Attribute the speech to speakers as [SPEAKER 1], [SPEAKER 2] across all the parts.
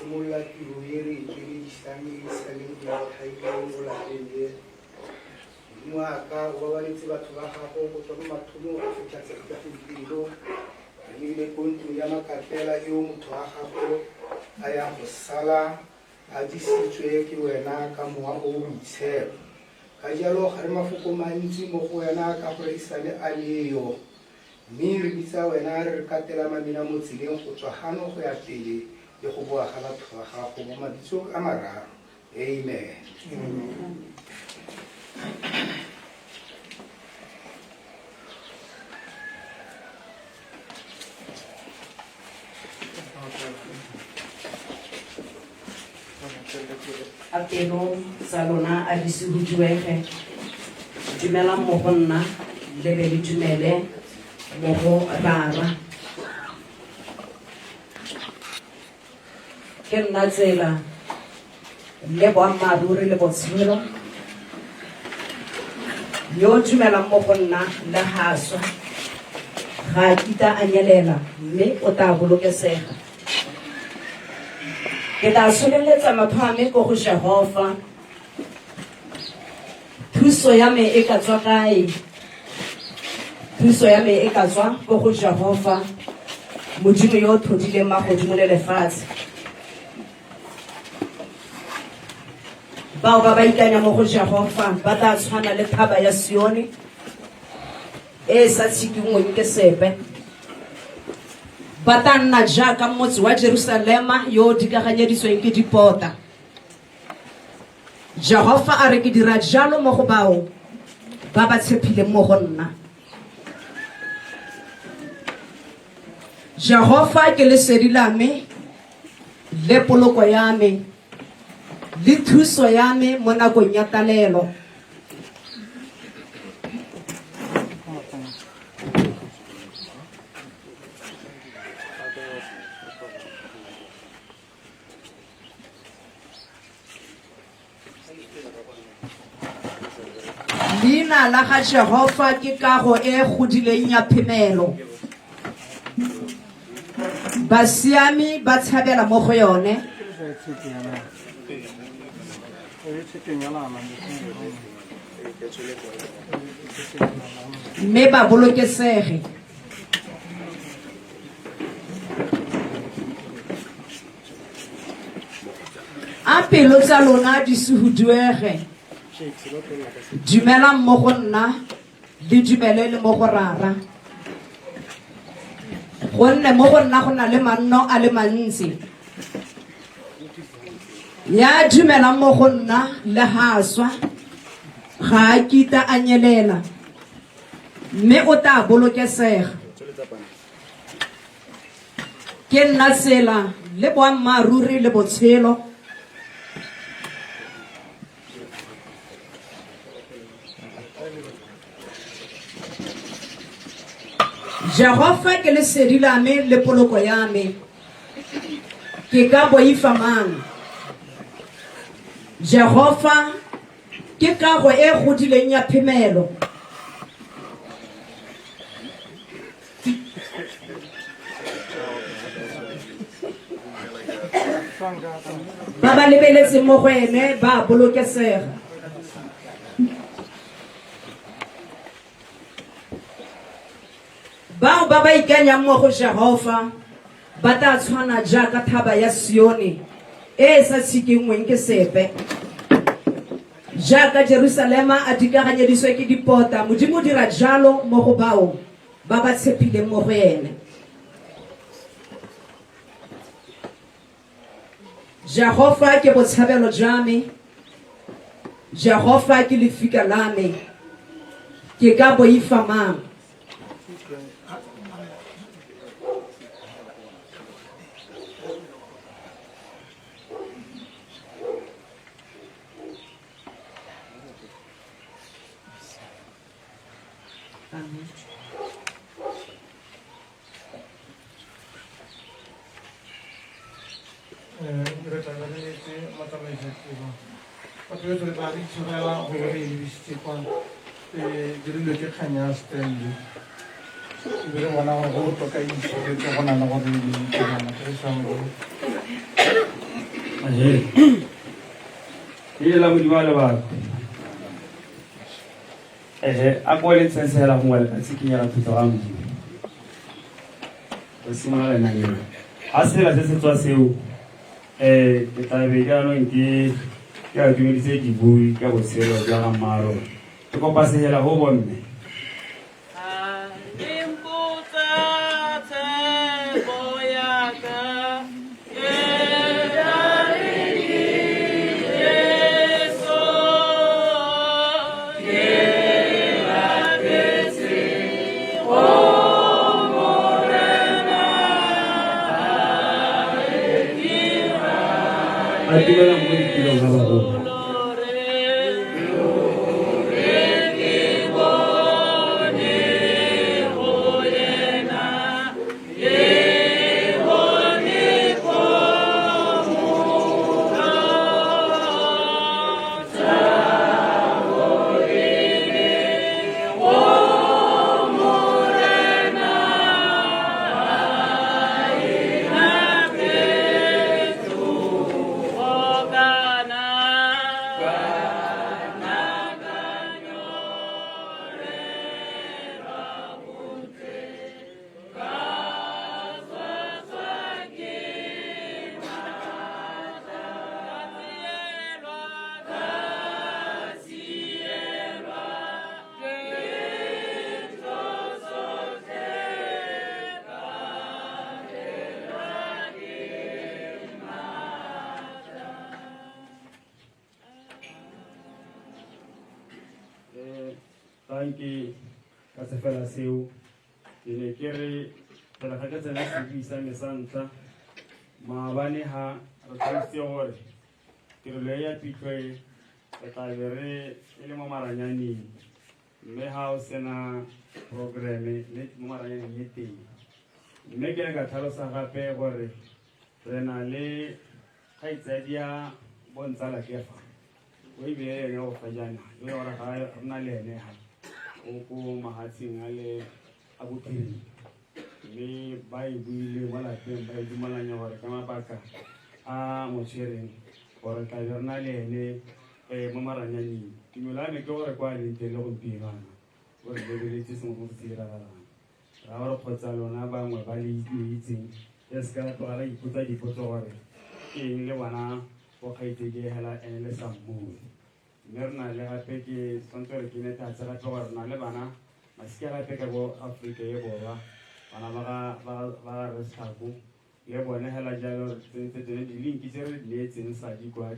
[SPEAKER 1] simolla tiro e re itlhedisang e sa le ditlhaileng go latele ngwaka o babaletse batho ba gago go tswa mo mathomong go fitlha tsa gompieno le konto ya makatela eo motho wa gago a ya go sala a disitswe ke wena ka mowa o boitshepo ka jalo ga re mafoko mantsi mo go wena ka gore e sale a leyo mme re bitsa wena re katela mamina mo tseleng go tswa gano go ya pele le go boa ga batho ba gago mo mabitsong a mararo amen.
[SPEAKER 2] A pelo tsa lona a di se huduege dumela mo go nna le be le dumele mo go rara ke nna tsela le boammaaruri le botshelo yo dumelang mo go nna le haswa ga a kita a nyelela mme o tla bolokesega ke tla soleletsa matho a me ko go Jehova thuso ya me e ka tswa kae thuso ya me e ka tswa ko go Jehova modimo yo thodileng magodimo le lefatshe bao ba ba ikanya mo go Jehova ba tla tshwana le thaba ya Sione e sa tshikingweng ke sepe ba tla nna jaaka motse wa Jerusalema yo dikaganyeditsweng ke dipota Jehova a re ke dira jalo mo go bao ba ba tshepileng mo go nna Jehova ke lesedi la me le poloko ya me le thuso ya me mo nakong ya talelo leina la ga Jehova ke kago e godileng ya phemelo basiami ba tshabela mo go yone mme ba bolokesege a pelo tsa lona di se huduege dumela mo go nna le dumele le mo go rara gonne mo go nna go na le manno a le mantsi ya dumela mo go nna le haswa ga a kita a nyelela mme o tla bolokesega ke nna tsela le boammaaruri le botshelo Jehova ke lesedi la me le poloko ya me ke ka boifa mang Jehova ke kago e godileng ya phemelo ba ba lebeletseng mo go ene ba bolokesega bao ba ba ikanyang mo go Jehova ba tla tshwana jaaka thaba ya Sione e sa tshikingweng ke sepe jaaka Jerusalema a dikaganyeditswe ke dipota modimo dira jalo mo go bao ba ba tshepileng mo go ene Jehova ke botshabelo jwa me Jehova ke lefika la me ke ka boifa mang Amen.
[SPEAKER 3] la modimo a lebaka a ko le tsensela go ngwala ka tsikinyela thuto ga modimo o simolola lenaneo a sela se se tswa seo ke tlabe jaanong ke a dumeditse dibui ka botshelo jwa ga mmaarona ke kopa segela go bomme Atimela mo ditirong ga bagolo tanki ka se fela seo ke ne ke re fela ga ke tsena sebuisa me sa ntlha maabane ha re tshwanetse gore tirelo ya phitlho e tlabe re e le mo maranyaneng mme ha o sena programe le mo maranyaneng e teng mme ke ne ka tlhalosa gape gore re na le kgaitsadi ya bontsala kefa o e bee ene go fa jana e gore ga re na le ene ha o ko mahatsheng a le a bophirima mme ba e buile mo lapeng ba e dumelanya gore ka mabaka a mo tshwereng gore tlabe re na le ene mo maranyaneng tumelo ya me ke gore kwa leng teng le gompienwana gore lebeletse sengwe go se diragalang ra gore kgotsa lona bangwe ba le itseng e se ka tlogala ipotsa dipotso gore ke eng le bona go kgaitsedi hela ene le sa mmui mme re na le gape ke tshwanetse gore ke netatse gape gore re na le bana masika gape ka bo Aforika e borwa bana ba ga re Sethako le bone hela jalo re tsentse tsone di-linki tse re di neetseng sadi kwa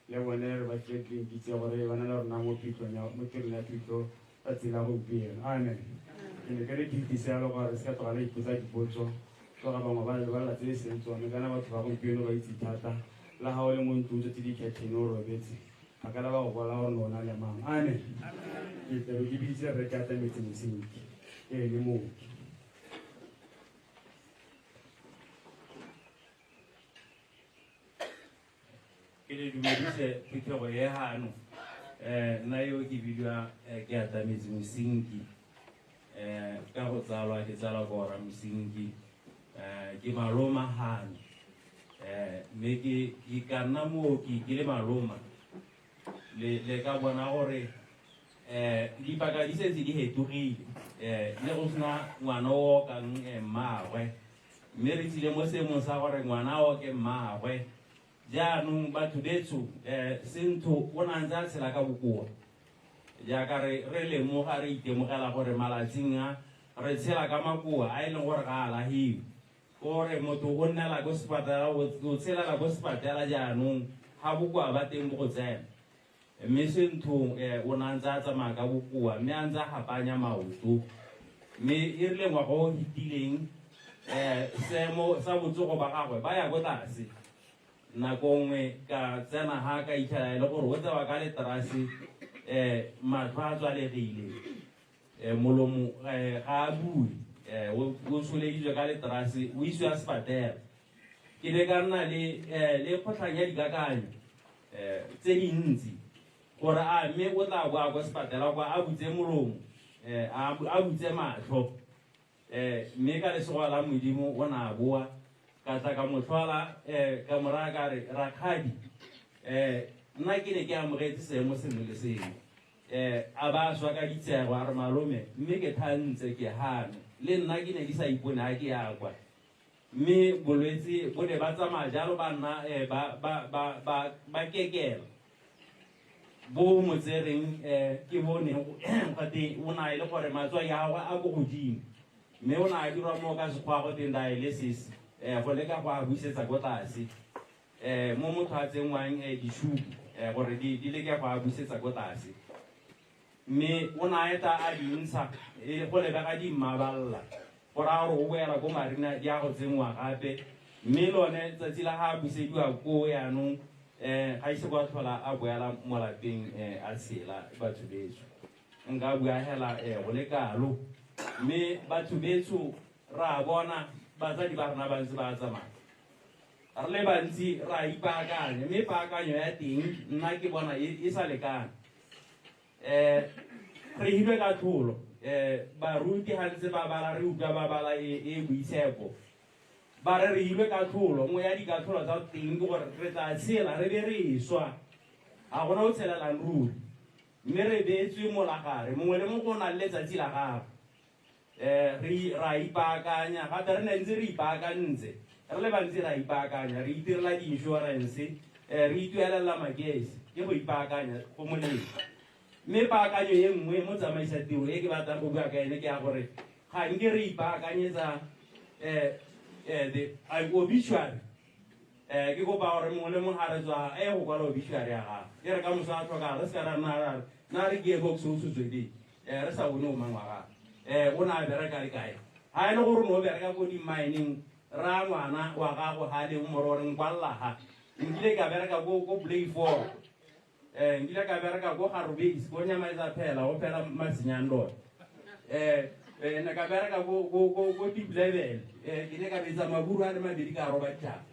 [SPEAKER 3] le bone re ba tlile linki tse gore ba na le rona mo tirong ya phitlho ka tsela gompieno amen ke ne ke re ke itiselo gore se ka tlogala ipotsa dipotso tloga bangwe ba latse e seng tsone kana batho ba gompieno ba itse thata la ga o le mo ntlo tse di kgethene o robetse a ka la ba go bola gore nona le mang amen ke tlabe ke biditse re ka atametse mosenki e le mooki ke le dumedise phitlhego ye gano nna yo ke bidiwa ke atametse mosenki ka go tsalwa ke tsalwa ko ora mosenki ke maloma gano mme ke ka nna mooki ke le maloma le ka bona gore dipaka di setse di hetogile le go sena ngwana o kang mmaagwe mme re tsile mo seemong sa gore ngwana o ke mmaagwe jaanong batho betso sentho o nantse a tshela ka bokoa jaaka re lemoga re itemogela gore malatsing a re tshela ka makoa a e leng gore ga a lagiwe gore motho o nnela ko sepatala o tshelela ko sepatala jaanong ga bokoa ba teng bo go tsena mme sentho o nantse a tsamaya ka bokoa mme a ntse a gapanya maoto mme e rile ngwaga o hitileng seemo sa botsogo ba gagwe ba ya ko tlase nako nngwe ka tsena ga ka itlhela e le gore o tsewa ka leterase matlho a tswalegile molomo ga a bue o tsholeditswe ka leterase o isiwa sepatela ke ne ka nna le kgotlhang ya dikakanyo tse dintsi gore a mme o tla boa kwa sepatela kwa a butse molomo a butse matlho mme ka lesego la modimo o na boa
[SPEAKER 4] ka tla ka mo tlhola ka mora ka re rakgadi nna ke ne ke amogetse seemo sengwe le sengwe a ba swa ka ditsego a re malome mme ke thantse ke hame le nna ke ne ke sa ipone ha ke ya kwa mme bolwetse bo ne ba tsamaya jalo ba nna ba kekela bo mo tsereng ke bone gate o na ile gore matswa ya gagwe a go godimo mme o na a dirwa mo ka sekgwa go teng dialysis go leka go a buisetsa ko tlase mo motho a tsengwang dishupo gore di leke go a buisetsa ko tlase mme o na eta a dintsha go lebega di mmaballa gore a gore o boela ko marina di a go tsengwa gape mme lone tsatsi la ga a busediwa ko yanong ga ise kwa tlhola a boela mo lapeng a tshela batho betso nka bua hela go le kalo mme batho betso ra bona batsadi ba rena ba ntse ba tsamaya re le bantsi ra ipaakanya mme paakanyo ya teng nna ke bona e sa lekane re hilwe ka tlholo baruti ga ntse ba bala re utlwa ba bala e boitshepo ba re hilwe ka tlholo nngwe ya dikatlholo tsa teng ke gore re tla tshela re be re swa ga gona o tshelelang ruri mme re beetswe molagare mongwe le mongwe o na le letsatsi la gagwe ra ipaakanya gape re ne ntse re ipaakantse re le bantsi ra ipaakanya re itirela di-insurance re ituelela makese ke go ipaakanya go molemo mme paakanyo ye nngwe mo tsamaisa tiro e ke batlang go bua ka ene ke ya gore ga nke re ipaakanyetsa the obituary ke kopa gore mongwe le mongwe ga re tswa go kwala obituary ya gago e re ka moso a tlhoka re se ka ra na re ke box o sotswedeng re sa bone o mang wa gago o na a bereka le kae ga e le gore mo o bereka ko di-mining ra ngwana wa gago ga le more gore nkwallaga nkile ka bereka ko play four nkile ka bereka ko garobase ko nyamaetsa phela go phela masenyandone ne ka bereka ko deep level ke ne ka betsa maburu a le mabedi ka roba dithapo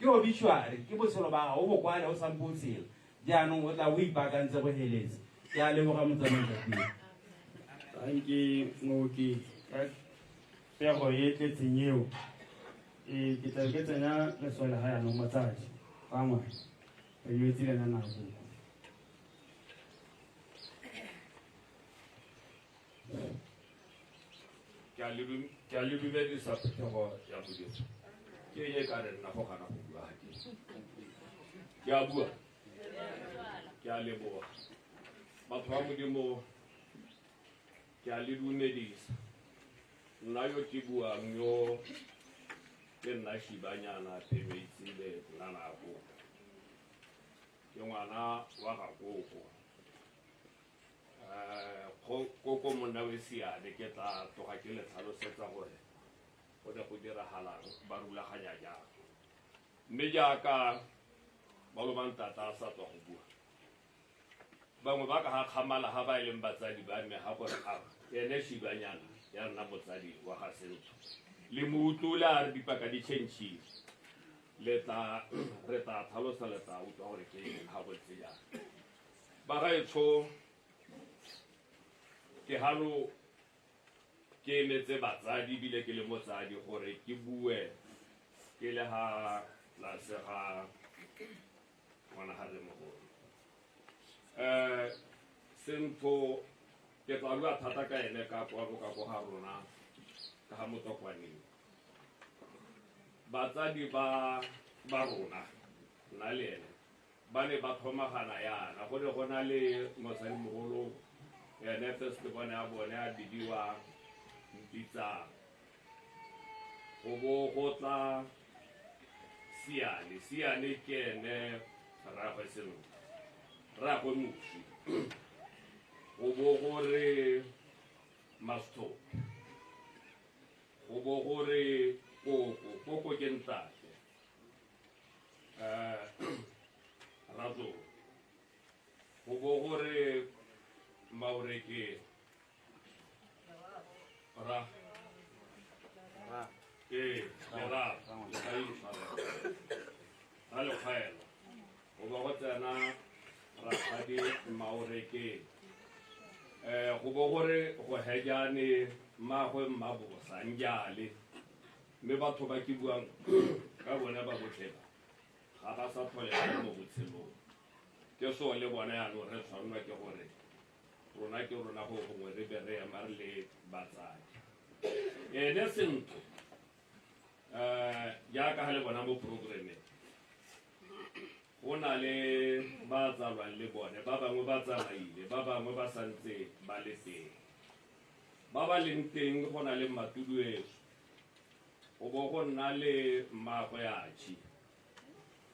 [SPEAKER 4] ke obituary ke botshelo ba gago o bo kwale o sampo o tshela jaanong o tla o ipaakantse go heletse ke a leboga motsamaisa teng
[SPEAKER 3] tanke mooki ka pego e tletseng eo ke tla ke tsenya lesole ga yanong matsadi ba ngwana re yo etsilena nako
[SPEAKER 5] ke a le dumedisa phetogo ya modimo ke ye ka re nna go gana go bua ke a bua ke a leboga batho ba modimo ke a le dumedisa nna yo ke buang yo ke nna Shibanyana Phemetsile Nanako ke ngwana wa gakoko koko monna we Seane ke tla toga ke le tlhalosetsa gore go ne go diragalang ba rulaganya jang mme jaaka ba lo mantata sa tswa go bua bangwe ba ka ga kgamala ga ba e leng batsadi ba me ga gore a ene Shibanyana ya nna motsadi wa ga Sentho le mo utlola re dipaka di tšhentšhile re tla tlhalosa le tla utlwa gore ke eng ga botse jang ba gaetsho ke halo ke emetse batsadi bile ke le motsadi gore ke bue ke le ha la se ga ngwana ha le mogolo Sentho ke tla lua thata ka ene ka go ga rona ka ha motokwaneng batsadi ba rona na le ene ba ne ba thomagana yana go ne go na le mosadi mogolo ene first bone a bone a bidiwa Mpitsa go bo go tla Seane ke ene rragwe Selo rragwe Mosi go bo gore Masto go bo gore koko ke ntate Razo go bo gore Maureke ra ra halo khaela go ba go tsena rakgadi Maureke go bo gore go hejane mmagwe Mmabosa Njale mme batho ba ke buang ka bona ba botlheba ga ba sa tlholela mo botshelong ke so le bona yaanong re tshwanelwa ke gore rona ke rona go gongwe re be re ema re le batsadi ene sentho jaaka ga le bona mo programmeng go na le ba tsalwang le bone ba bangwe ba tsamaile ba bangwe ba santse ba le teng ba ba leng teng go na le matuduetso go bo go nna le mmaagwe achi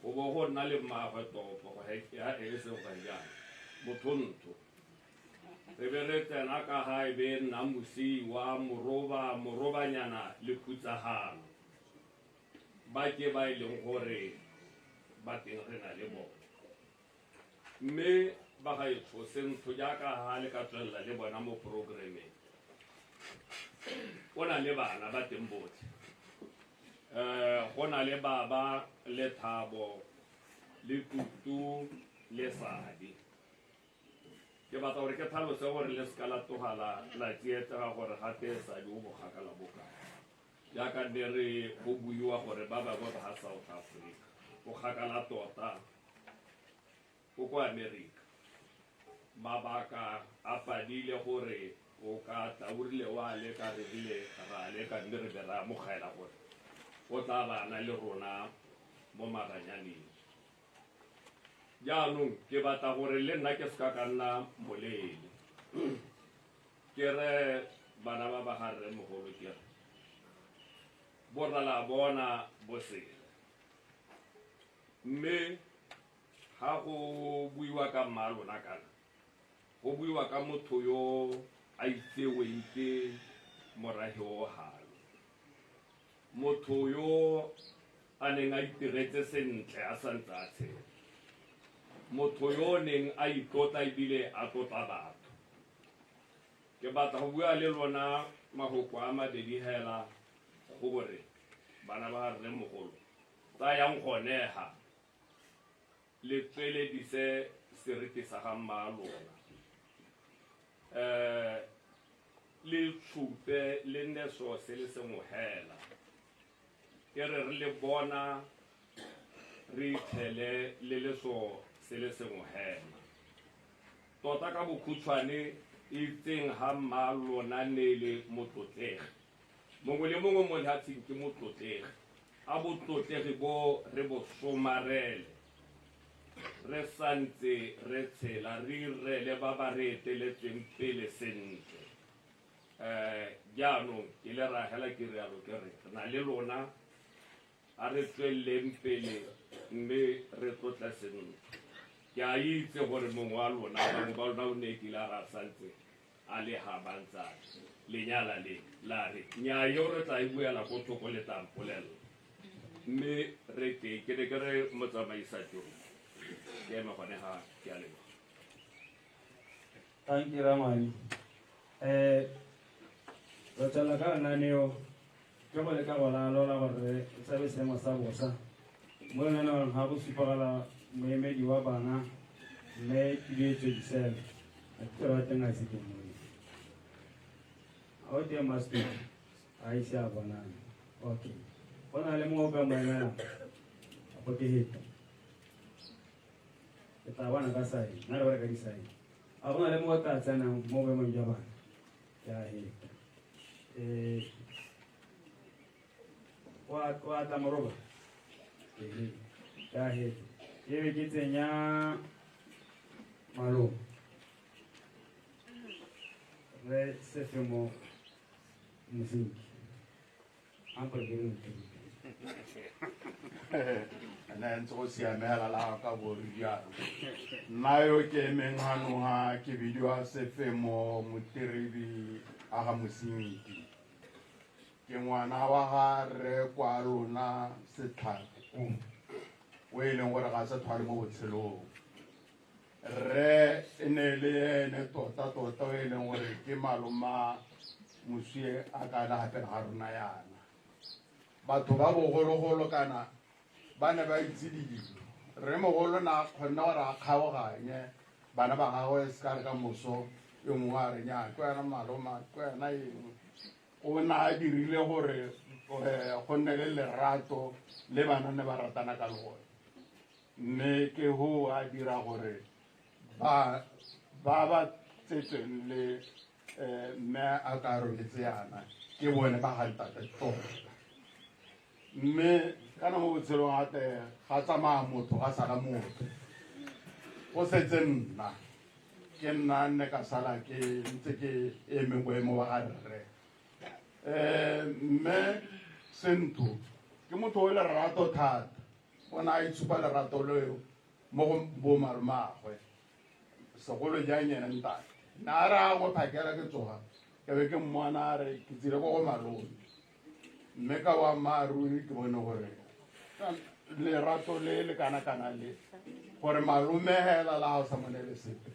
[SPEAKER 5] go bo go nna le mmaagwe topo ya e se go jang mothonto re be re tsena ka ga e be nna mosiwa morobanyana le khutsagalo ba ke ba e leng gore ba teng re na le bona mme ba ga etsho sentho jaaka ga le ka tswelela le bona mo programmeng go na le bana ba teng botlhe go na le baba le Thabo le Tutu le Sadi ke batla gore ke tlhalose gore le seka la togala la tsietsega gore gate Sadi o bogakala bokae jaaka ne re go buiwa gore ba bangwe ba ga South Africa o kgakala tota o ko America mabaka a padile gore o ka taurile wa le ka re bile ra le ka mme re be ra amogela gore o tla bana le rona mo maranyaneng jaanong ke batla gore le nna ke seka ka nna molele ke re bana ba ba ga rre mogolo ke re borra la bona bosele mme ga go buiwa ka mmalona kana go buiwa ka motho yo a itseweng ke morahi o halo motho yo a neng a itiretse sentle a santse a tshela motho yo neng a itlotla ebile a tlotla batho ke batla go bua le lona magoko a mabedi hela go gore bana ba rre mogolo tsayang gonega le tsweledise seriti sa ga mmalona le tshupe le nne so se le sengwe hela ke re re le bona re itlhele le le so se le sengwe hela tota ka bokhutshwane itseng ga mmalona ne le motlotlegi mongwe le mongwe mo lehatsheng ke motlotlegi a botlotlegi bo re bo somarele re santse re tshela re irele ba ba re eteletseng pele sentle jaanong ke le ragela ke rialo ke re na le lona a re tsweleleng pele mme re tlotla sentle ke a itse gore mongwe wa lona bangwe ba lona o ne kile a ra santse a le ga bantsane lenyala le la re nnyaa yo re tla e buela ko thoko le tampolela mme re ke ne ke re motsamaisa tiro ke ema gone ga ke a leboga
[SPEAKER 3] Thank you, Ramani. Re tswela ka lenaneo ke go leka go lalola gore e tsabe seemo sa bosa mo lenaneong ga go supagala moemedi wa bana mme Kiletso Gisela a tiro wa teng a se teng mo o teng master a ise a bonang okay go na le mo ka mo emela a go ke hita ke tla bona ka sai na re ka di sai a bona le mo ka tsena mo be mo ja bana ya hita wa ta moroba ya hita e be ke tsenya malo re se femo music amper gering
[SPEAKER 6] ana ntse go siamela la ka boriano nna yo ke menghanoga ke video a sefemo moteribi a ga mosinki ke ngwana wa ga re kwa rona setlhako o e leng gore ga se thwale mo botshelong re e ne le ene tota o e leng gore ke maloma moswie a ka la gape ga rona yana batho ba bogologolo kana ba ne ba itse dilo re mogolo na kgonna gore a kgaoganye bana ba gagwe se ka re ka moso yo mongwe a re nya ke wena maloma ke wena eng o na a dirile gore go nne le lerato le bana ne ba ratana ka lone, mme ke ho a dira gore ba tsetsweng le mme a ka robetse yana ke bone ba ga ntate tota. Mme kana mo botshelong a te ga tsamaya motho ga sala motho go setse nna ke nna nne ka sala ke ntse ke eme boemo ba ga rre. Mme Sentho ke motho o lerato thata, o na a itshupa lerato leo mo go bomarumagwe segolo jang yena ntate. Na re a go phakela ke tsoga ke be ke mmona a re ke tsile ko go malome, mme ka boammaaruri ke bone gore lerato le kana-kana le gore malome hela la o sa monele sepe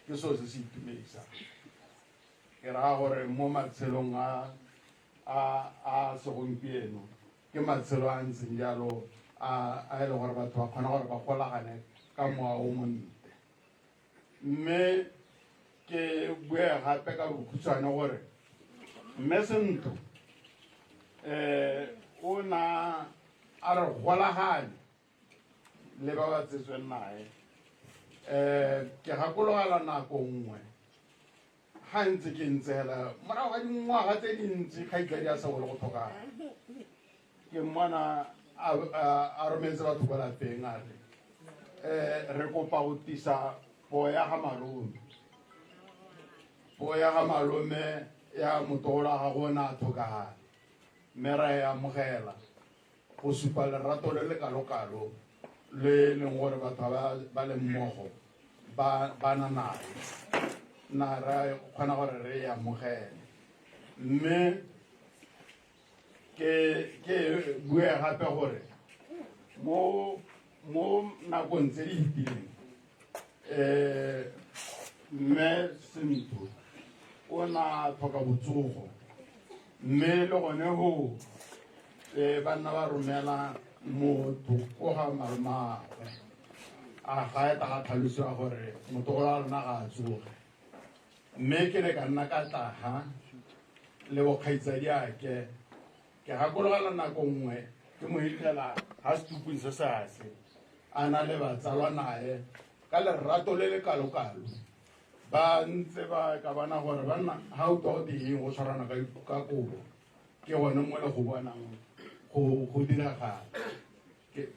[SPEAKER 6] ke so se se itumedisang. Ke raga gore mo matshelong a segompieno ke matshelo a ntseng jalo a e le gore batho ba kgona gore ba golagane ka mowa o monte. Mme ke bue gape ka bokhutshwane gore mme Sentho o na a re golagane le ba ba tsetsweng nae. Ke gakologela nako nngwe ga ntse ke ntse hela morago ga dingwaga tse dintsi kgaitsadi a sa bole go tlhokana, ke mmona a rometse batho ko lapeng a re re kopa go tisa poo ya ga malome, poo ya ga malome ya motogolo a gago o ne a tlhokagala, mme ra e amogela go supa lerato le le kalo-kalo le leng gore batho ba le mmogo ba na nae, na ra kgona gore re e amogele. Mme ke bue gape gore mo nakong tse di fetileng mme Sentho o na tlhoka botsogo, mme le gone go banna ba romela motho ko ga malomagwe a ga eta ga tlhalosiwa gore motogolo wa rona ga a tsoge. Mme ke le ka nna ka tlaga le bokgaitsadi ake ke gakologela nako nngwe ke mo hitlhela ga setupong se sase a na le batsalwa nae ka lerato le le kalo-kalo, ba ntse ba ka bana gore banna ga o twa go teng go tshwarana ka kobo ke gone mo le go bonang go diragala. Ke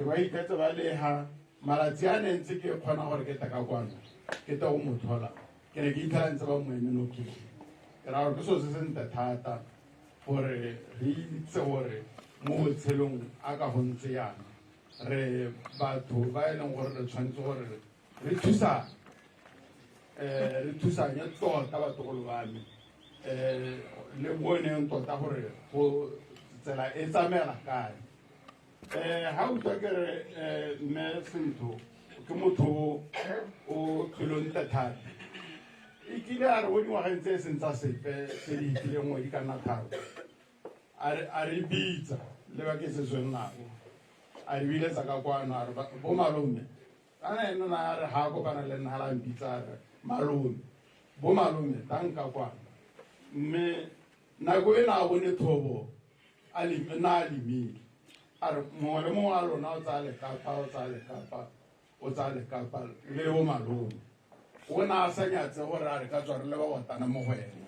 [SPEAKER 6] ba iketse ba lega malatsi a ne ntse ke kgona gore ke taka kwano ke ta go mothola ke ne ke itlhela ntse ba mo eme nokeng. Ke ra gore ke so se sentle thata gore re itse gore mo botshelong a ka go ntse yana re batho ba e leng gore re tshwanetse gore re thusanye tota batogolo ba me le boneng tota gore go tsela e tsamela kae. Ga o twa ke re mme Sentho ke motho o tlholonte thata, e kile a re mo dingwageng tse e seng tsa sepe tse di itileng ngwe di ka nna tharo a re bitsa le ba ke setsweng nako a re biletsa ka kwano a re bo malome ana ena na re ga kopana le nna la mpitsa re malome bo malome tanka kwano. Mme nako e na a bone thobo na a lemile a re mongwe le mongwe a lona o tsaya lekapa le bo malome o na a sa nyatse gore a re ka tswa re le ba otana mo go ene,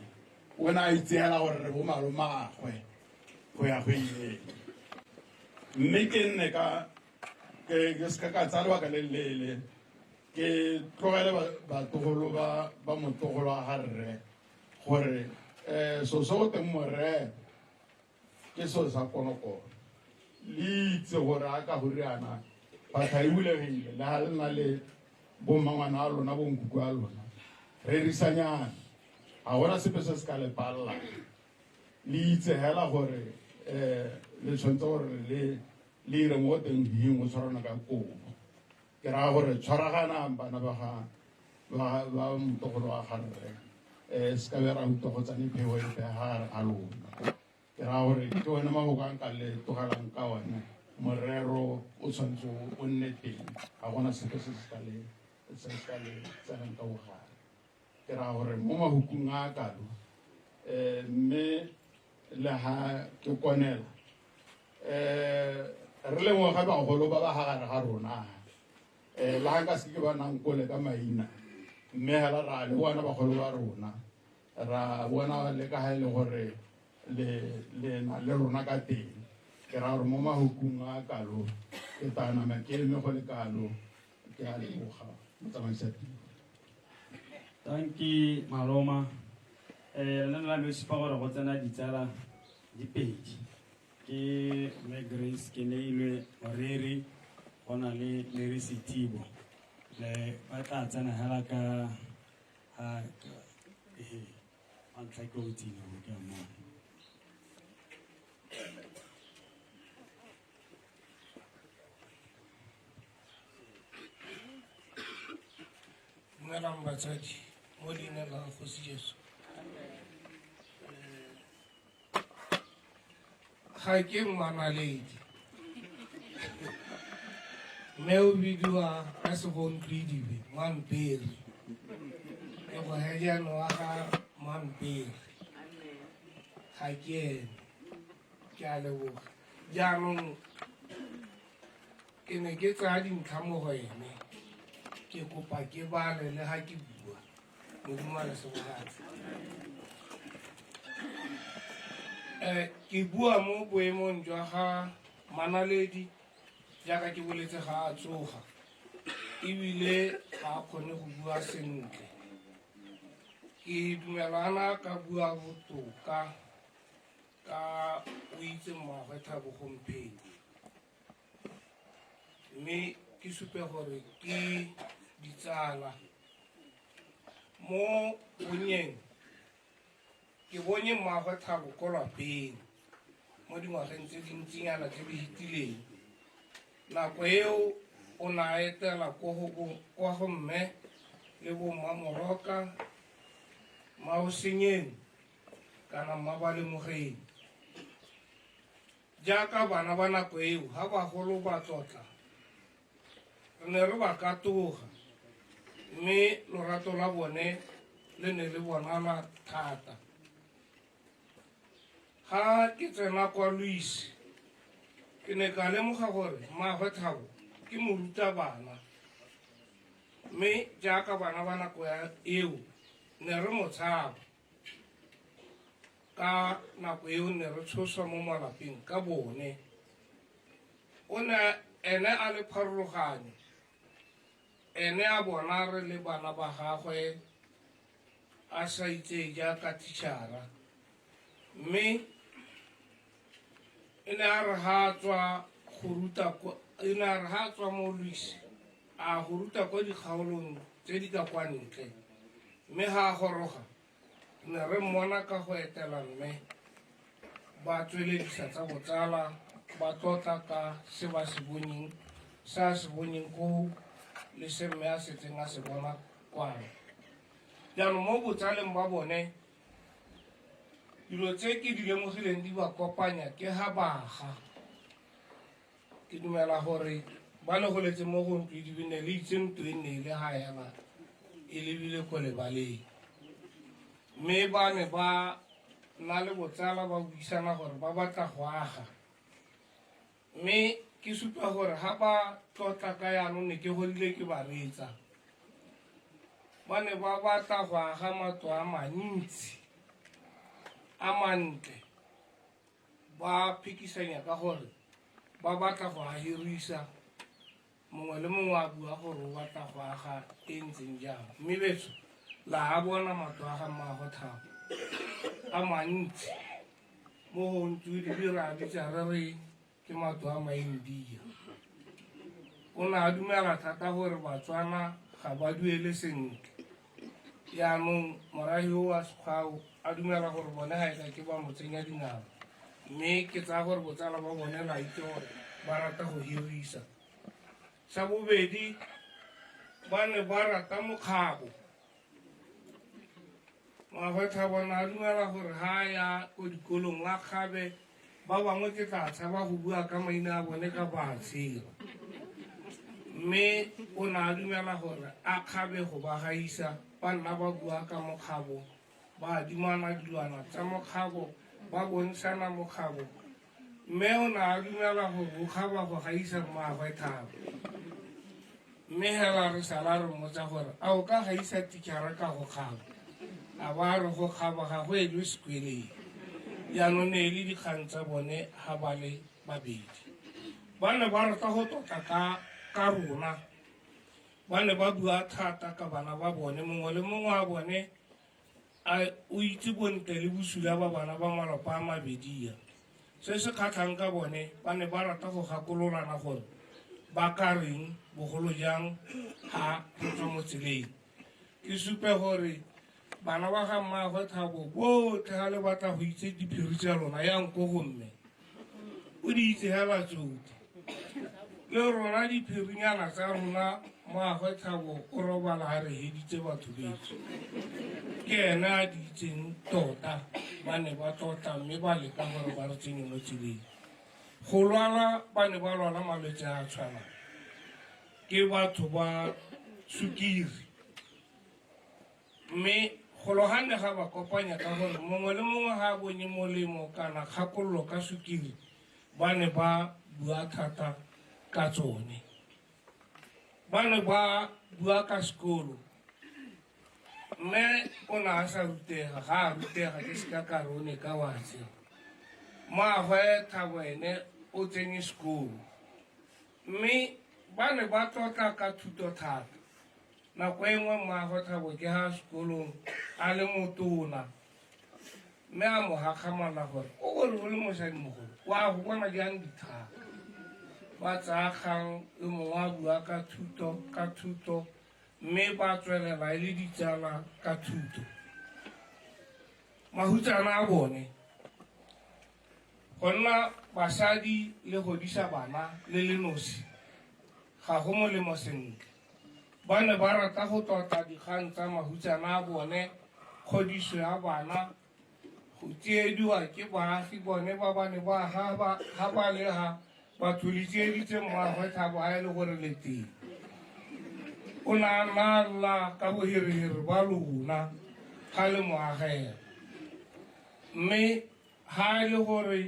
[SPEAKER 6] o na a itseela gore re bo malome agwe go ya go ileng. Mme ke nne ke seka ka tsaya lebaka le leele ke tlogele batogolo ba motogolo a ga rre gore so se go teng morero ke so sa konokono le itse gore a ka go riana batha e bulegile le ga le nna le bommangwana a lona bonkuku a lona re risanyana ga gona sepe se se ka lepalela, le itse hela gore le tshwanetse gore le ire mo teng ding o tshwarana ka kobo. Ke raga gore tshwaraganang bana ba motogolo wa garre se ka be ra utlwa go tsane pheo e pega a lona. Ke raga gore ke one mafoko a nka le togelang ka one morero o tshwanetse o nne teng, ga gona sepe se se ka le tsenang ka bogare. Ke raga gore mo mafokong a kalo mme le ha ke konela re le mo ga ba go lo ba ga gare ga rona la ga se ke ba nang kole ka maina mme hala ra le bona ba go lo ba rona ra bona le ka ha le gore le na le rona ka teng ke ra re mo mahukung a kalo ke tana ma ke me go le kalo ke a le boga motsamaiso.
[SPEAKER 3] Thank you Maloma. Nna la me sipa gore go tsena ditsala di pedi ke me Grace ke neilwe Moreri gona le Mary Setibo le ba tla tsena hela ka antla ke o tsine go ka mo.
[SPEAKER 7] Dumelang batsadi mo leina la Kgosi Jesu. Ga ke Mmanaledi mme o bidiwa ka segontlwedibe Mampere ke go hejano wa ga Mampere ga ke ene ke a leboga jaanong ke ne ke tsaya dintlha mo go ene ke kopa ke bale le ga ke bua modimo le sebogatse ke bua mo boemong jwa ga Mmanaledi jaaka ke boletse ga a tsoga ebile ga a kgone go bua sentle ke dumelana ka bua botoka ka o itse mmaagwe Thabo Gompheni mme ke supe gore ke ditsala mo bonyeng ke bone mmaagwe Thabo ko lapeng mo dingwageng tse dintsinyana tse di fetileng nako eo o na etela kwa go mme le bo Mmamoroka Maosenyeng kana Mmabalemogeng jaaka bana ba nako eo ga bagolo ba tlotla re ne re ba katoga mme lorato la bone le ne le bonala thata ga ke tsena kwa Louis ke ne ka lemoga gore mmaagwe Thabo ke morutabana mme jaaka bana ba nako eo ne re mo tshaba ka nako eo ne re tshoswa mo malapeng ka bone o ne ene a le pharologanyo ene a bona re le bana ba gagwe a sa itse jaaka titšhara mme ene a re ha tswa go ruta ene a re ha tswa mo Louis a go ruta kwa dikgaolong tse di ka kwa ntle mme ha a goroga ne re mmona ka go etela mme ba tsweledisa tsa botsala ba tlotla ka se ba se boneng sa se boneng ko le se mme a setseng a se bona kwano jaanong mo botsaleng ba bone dilo tse ke di lemogileng di ba kopanya ke ha baga ke dumela gore ba le go letse mo Gomphedi ne le itse ntwe e ne le ga yana e lebile ko lebaleng mme ba ne ba na le botsala ba buisana gore ba batla go aga mme ke supa gore ga ba tlotla ka yanong ne ke godile ke ba reetsa ba ne ba batla go aga matlo a mantsi a mantle ba phikisanya ka gore ba batla go a hirisa mongwe le mongwe a bua gore o batla go aga e ntseng jang mme betso la a bona matlo a ga mmaagwe Thabo a mantsi mo go ntse di dira bitsa re re ke matlo a Maindia o ne a dumela thata gore Batswana ga ba duele sentle jaanong morahi o wa sekgwao a dumela gore bone ga e ka ke ba mo tsenya dinao mme ke tsaya gore botsala ba bone la itse gore ba rata go hirisa sa bobedi ba ne ba rata mokgabo mmaagwe Thabo na a dumela gore ga ya ko dikolong la kgabe ba bangwe ke tla tshaba go bua ka maina a bone ka ba tshela mme o ne a dumela gore a kgabe go ba gaisa ba nna ba bua ka mokgabo ba adimana dilwana tsa mokgabo ba bontshana mokgabo mme o ne a dumela gore o kgaba go gaisa mmaagwe Thabo mme hela re sala re mmotsa gore a o ka gaisa tikara ka go kgaba a ba re go kgaba ga go elwe sekweleng yaanong ne le dikgang tsa bone ga ba le babedi ba ne ba rata go tota ka rona ba ne ba bua thata ka bana ba bone mongwe le mongwe wa bone o itse bontle le bosula ba bana ba malapa a mabedia se se kgatlhang ka bone ba ne ba rata go gakololana gore ba ka reng bogolo jang ga re tswa mo tseleng ke supe gore bana ba ga mmaagwe Thabo botlhe ga le batla go itse diphiri tsa lona yang ko gomme o di itse hela tsotlhe le rona diphirinyana tsa rona mmaagwe Thabo o robala a re heditse batho betso ke ene a di itseng tota ba ne ba tota mme ba leka gore ba re tsenye mo tseleng go lwala ba ne ba lwala malwetse a tshwanang ke batho ba sukiri mme go logane ga ba kopanya ka gore mongwe le mongwe ga a bone molemo kana kgakololo ka sukiri ba ne ba bua thata ka tsone ba ne ba bua ka sekolo mme o ne a sa rutega ga a rutega ke seka kare o ne ka watse mmaagwe Thabo ene o tsene sekolo mme ba ne ba tlotla ka thuto thata nako e nngwe mmaagwe Thabo ke ha sekolong a le motona mme a mo gakgamala gore o gore o le mosadimogolo wa go bona jang dithaka ba tsaya kgang e mongwe a bua ka thuto mme ba tswelela e le ditsala ka thuto mahutsana a bone go nna basadi le godisa bana le le nosi ga go molemo sentle ba ne ba rata go tota dikgang tsa mahutsana a bone kgodiso ya bana go tsiediwa ke baagi bone ba ba ne ba ga ba le ga batho le tsieditse mmaagwe Thabo a e le gore le teng o ne a nala ka bohirihiri ba lona ga le moagela mme ga e le gore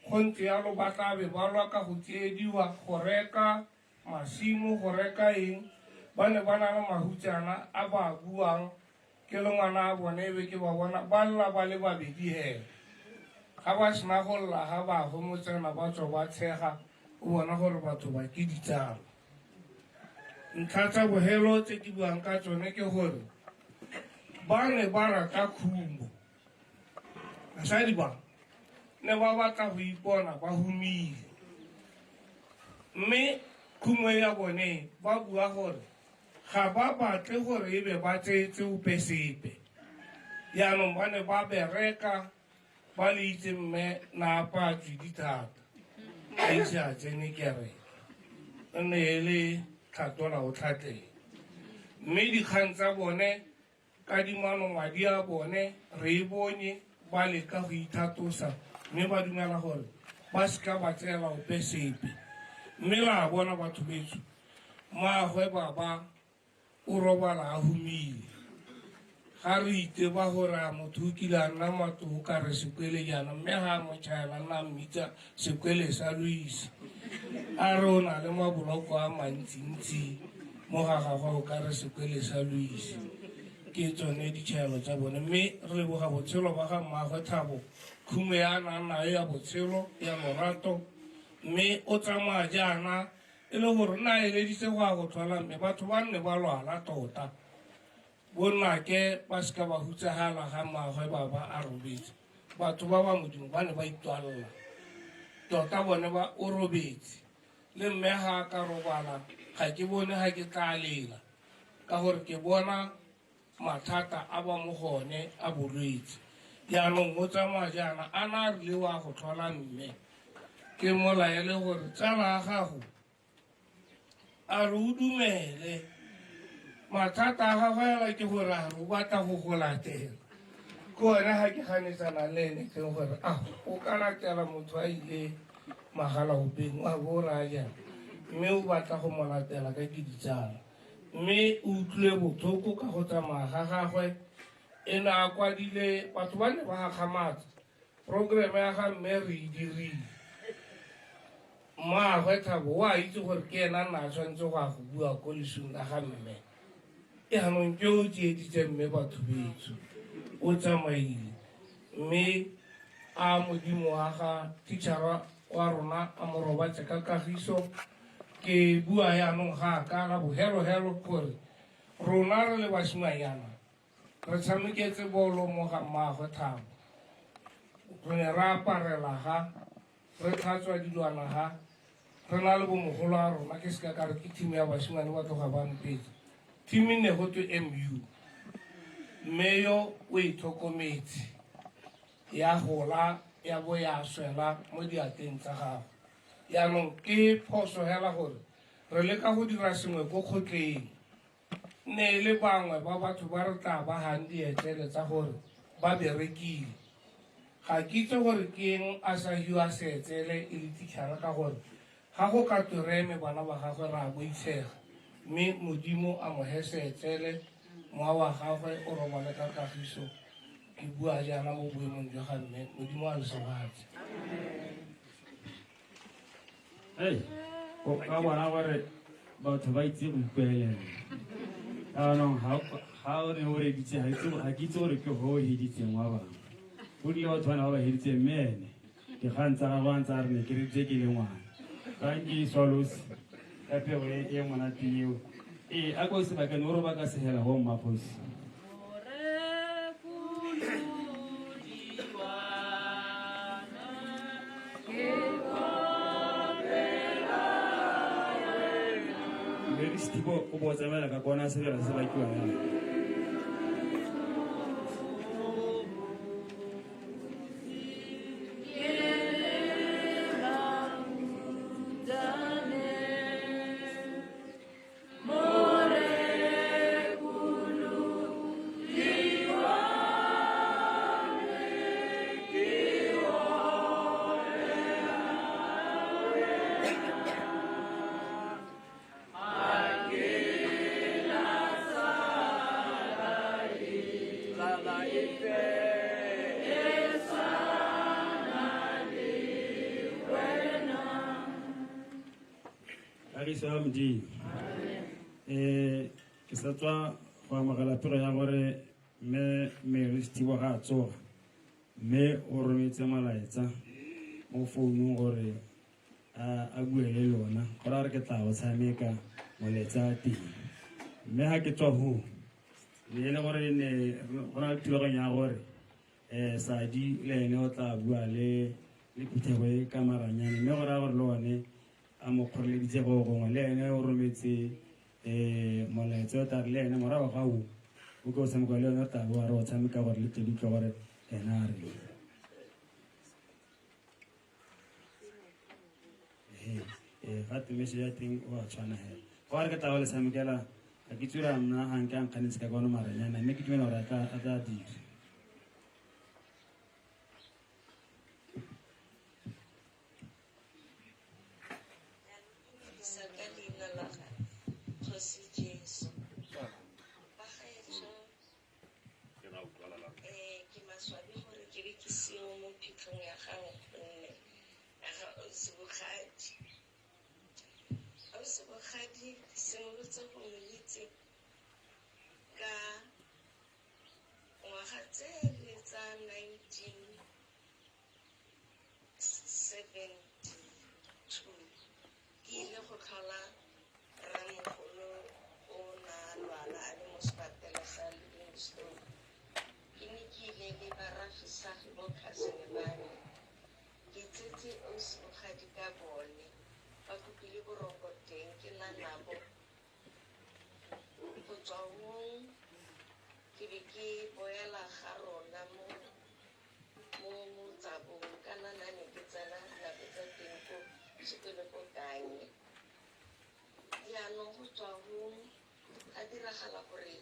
[SPEAKER 7] go ntse yalo ba tlabe ba lwa ka go tsiediwa go reka masimo go reka eng ba ne ba na le mahutsana a ba buang ke le ngwana a bone be ke ba bona ba lla ba le babedi hela ga ba sena go lla ga ba homotsana ba tswa ba tshega o bona gore batho ba ke ditsala ntlha tsa bogelo tse ke buang ka tsone ke gore ba ne ba rata khumo basadi ba ne ba batla go ipona ba humile mme khumo ya bone ba bua gore ga ba batle gore e be ba tsetse ope sepe yaanong ba ne ba bereka ba le itse mme na apatswe dithata a ise a tsene kereke e ne e le tlhatola o tlhatlhele mme dikgang tsa bone ka dimanongwadi a bone re e bone ba leka go ithatosa mme ba dumela gore ba seka ba tseela ope sepe mme la bona batho betso mmaagwe baba o robala a humile ga re iteba gore a motho o kile a nna matoo ka re sekwele jaana mme ga a motšhaela nna mmitsa sekwele sa Louise a re o na le maboloko a mantsintsi mo ga gagwe o ka re sekwele sa Louise ke tsone ditšhaelo tsa bone mme re leboga botshelo ba ga mmaagwe Thabo khumo ya nayo ya botshelo ya lorato mme o tsamaya jaana e le gore na eleditse go a go tlhola mme batho ba nne ba lwala tota bonnake ba seka ba hutsagala ga mmaagwe baba a robetse batho ba ba modimo ba ne ba itwalela tota bone ba o robetse le mme ga a ka robala ga ke bone ga ke tla lela ka gore ke bona mathata a ba mo gone a bolwetse jaanong o tsamaya jaana a na a rile wa go tlhola mme ke molaele gore tsala ya gago a re o dumele mathata a gagwe ela ke gore a re o batla go go latela ke one ga ke ganetsana le ene keng gore o ka latela motho a ile magalagopeng a bo o raya jana mme o batla go mo latela ka ke ditsala mme o utlwile botlhoko ka go tsamaya ga gagwe e ne a kwadile batho ba ne ba gagamatsa program ya ga mme re e dirile mmaagwe Thabo wa itse gore ke ena nna a tshwanetse go a go bua ko lesong la ga mme yaanong ke o tsieditse mme batho betso o tsamaile mme a modimo wa ga teachera wa rona a mo robatse ka kagiso ke bua yaanong ga ka ga bohelohelo gore rona re le basimanyana re tshameketse bolo mo ga mmaagwe Thabo re ne re aparela ga re tlhatswa dilwana ga re na le bomogolo a rona ke seka ka re ke team ya basimane ba tloga ba mpetse team e ne go twe MU mme yo o itlhokometse ya gola ya bo ya swela mo diateng tsa gago yaanong ke phoso hela gore re leka go dira sengwe ko kgotleng ne le bangwe ba batho ba re tla ba gang dietele tsa gore ba berekile ga ke itse gore ke eng a sa hiwa seetsele e le teachera ka gore ga go ka toreme bana ba gagwe ra boitshega mme modimo a mo he seetsele moa wa gagwe o robale ka kagiso ke bua jaana mo boemong jwa ga mme modimo a lesogatse
[SPEAKER 3] ka bona gore batho ba itse go ipeelela anong ga o ne o reditse ga ke itse gore ke go o heditseng wa bangwe o dile batho bana ba ba heditseng mme ene ke kgang tsa gago a ntse a re ne ke reditse ke le ngwana ka ke swalosi ka pego e monate eo a ko sebakane o re ba ka segela go mmaphosi mme setipo o bo tsamela ka kona sebela se bakiwa yana kagiso ya modimo ke sa tswa go amogela pego ya gore mme Setibo ga a tsoga mme o rometse malaetsa mo founung gore a bue le lona gore a re ke tla go tshameka moletsa a teng mme ga ke tswa ho le le gore ne go na le thulaganyo ya gore Sadi le ene o tla bua le Phutego e ka maranyane mme gore a gore le one a mo kgoreleditse go gongwe le ene o rometse molaetsa o tare le ene morago ga o ke o tshameka le yone o tla boa re o tshameka gore le teditlwa gore ena a re gate mese ya teng o a tshwana hela go a re ke tla go le tshamekela ga ke tswela mna gang ke ankganetse ka kono maranyana mme ke dumela gore a tla dire
[SPEAKER 8] Sebogadi simolotse go melitse ka ngwaga tse le tsa 1972 ke ile go tlhola ramogolo o na lwala a le mo sepatela sa Livingstone ke ne ke ile le barafisagi bo khasene bane ke tsetse o Sebogadi ka bone ba kopile boroko teng ke na nabo go tswa mong ke be ke boela ga rona mo tsabong ka nanane ke tsena nako tsa teng ko sekolo ko kanye yaanong go tswa mong ga diragala gore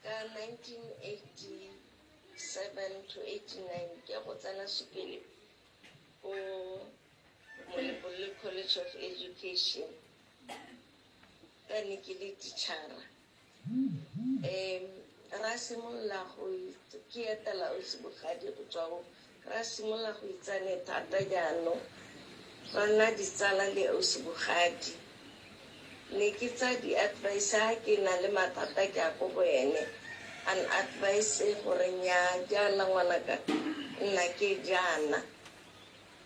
[SPEAKER 8] ka 1987 to 89 ke go tsena sekolo ko Molepolle College of Education ka ne ke le teachera ra simolola go ke etela o Sebogadi go tswa go ra simola go itsane thata jaanong ra nna ditsala le ausi bogadi ne ke tsa di-advice ha ke na le mathata ke a ko go ene an advice gore nya jaana ngwanaka nna ke jaana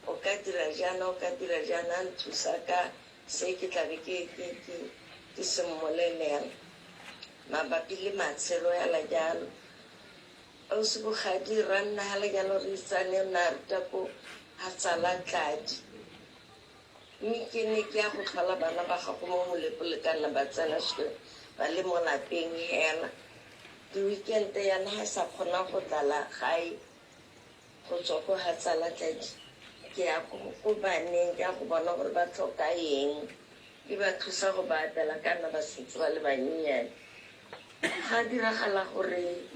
[SPEAKER 8] o ka dira jaana o ka dira jaana nthusa ka se ke tlabe ke semmolelela mabapi le matshelo ya la jalo ausi bogadi ra nna hala jalo re itsane na ruta ko ha tsala tladi mme ke ne ke ya go tlhola bana ba gago mo molepolekana ba tsena sekolo ba le mo lapeng hela di-weekend yana ha sa kgona go tlala gae go tswa ko ha tsala tladi ke ya go baneng ke ya go bona gore ba tlhoka eng ke ba thusa go ba atela kana ba sentse ba le banyenyane ga diragala gore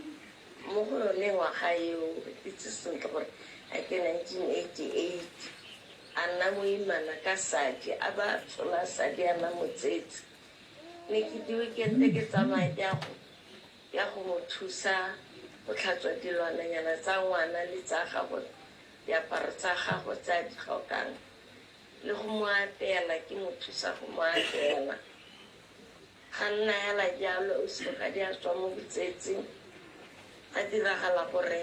[SPEAKER 8] mo go yone ngwaga eo itse sentle gore a ke 1988 a nna moimana ka sadi a ba tshola sadi a nna motsetse ne ke di-weekend ke tsamaya ya go mo thusa go tlhatswa dilwananyana tsa ngwana le tsa gago diaparo tsa gago tsa di tlhokang le go mo apela ke mo thusa go mo apela ga nna yala jalo o seboga di a tswa mo botsetseng ga diragala gore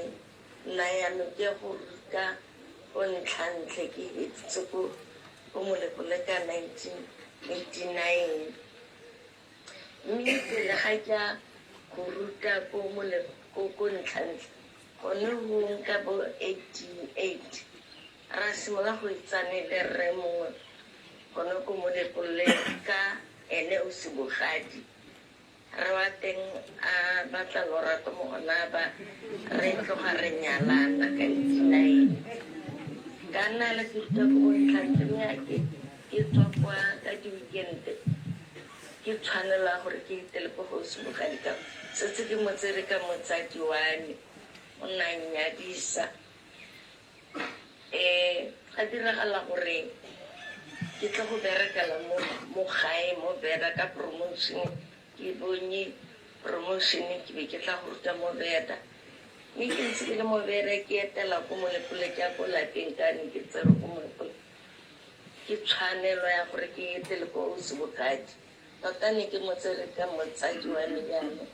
[SPEAKER 8] nna yano ke go ruta go ntlhantle ke etsitse ko molepole ka 1989 mme pele ga ka go ruta ko ntlhantle gone go nka bo 88 ra simola go itsane le rre mongwe gone ko molepole ka ene o sebogadi re wa teng a batla lorato mo gona ba re tloga re nyalana ka 89 ka nna le ke ruta ko ntlhantle mme ke tswa kwa ka di-weekend ke tshwanela gore ke etele ko go sebogadi ka setse ke motsere ka motsadi wane o nna nnyadisa ga diragala gore ke tla go berekela mo gae mo beda ka promotion ke bonye promotion ke be ke tla go ruta mo beda mme ke ntse ke le mo beda ke etela ko molepole ke ya ko lapeng ka ne ke tsere ko molepole ke tshwanelo ya gore ke etele ko sebogadi tota ne ke motsere ka motsadi wa me jaanong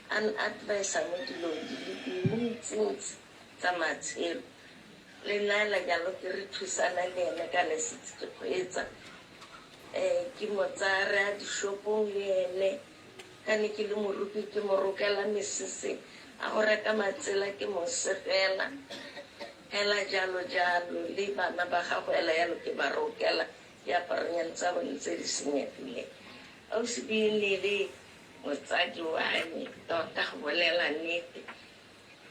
[SPEAKER 8] an advice mo dilong di le dintsintsi tsa matshelo le nna la jalo ke re thusana le ene ka ne setse ke kgweetsa ke mo tsaya re a dishopong le ene ka ne ke le morupi ke mo rokela mesese a go reka matsela ke mo segela hela jalo le bana ba gago hela yalo ke ba rokela diaparonyane tsa bone tse di senyegileng ausi bile le motsadi wa me tota go bolela nnete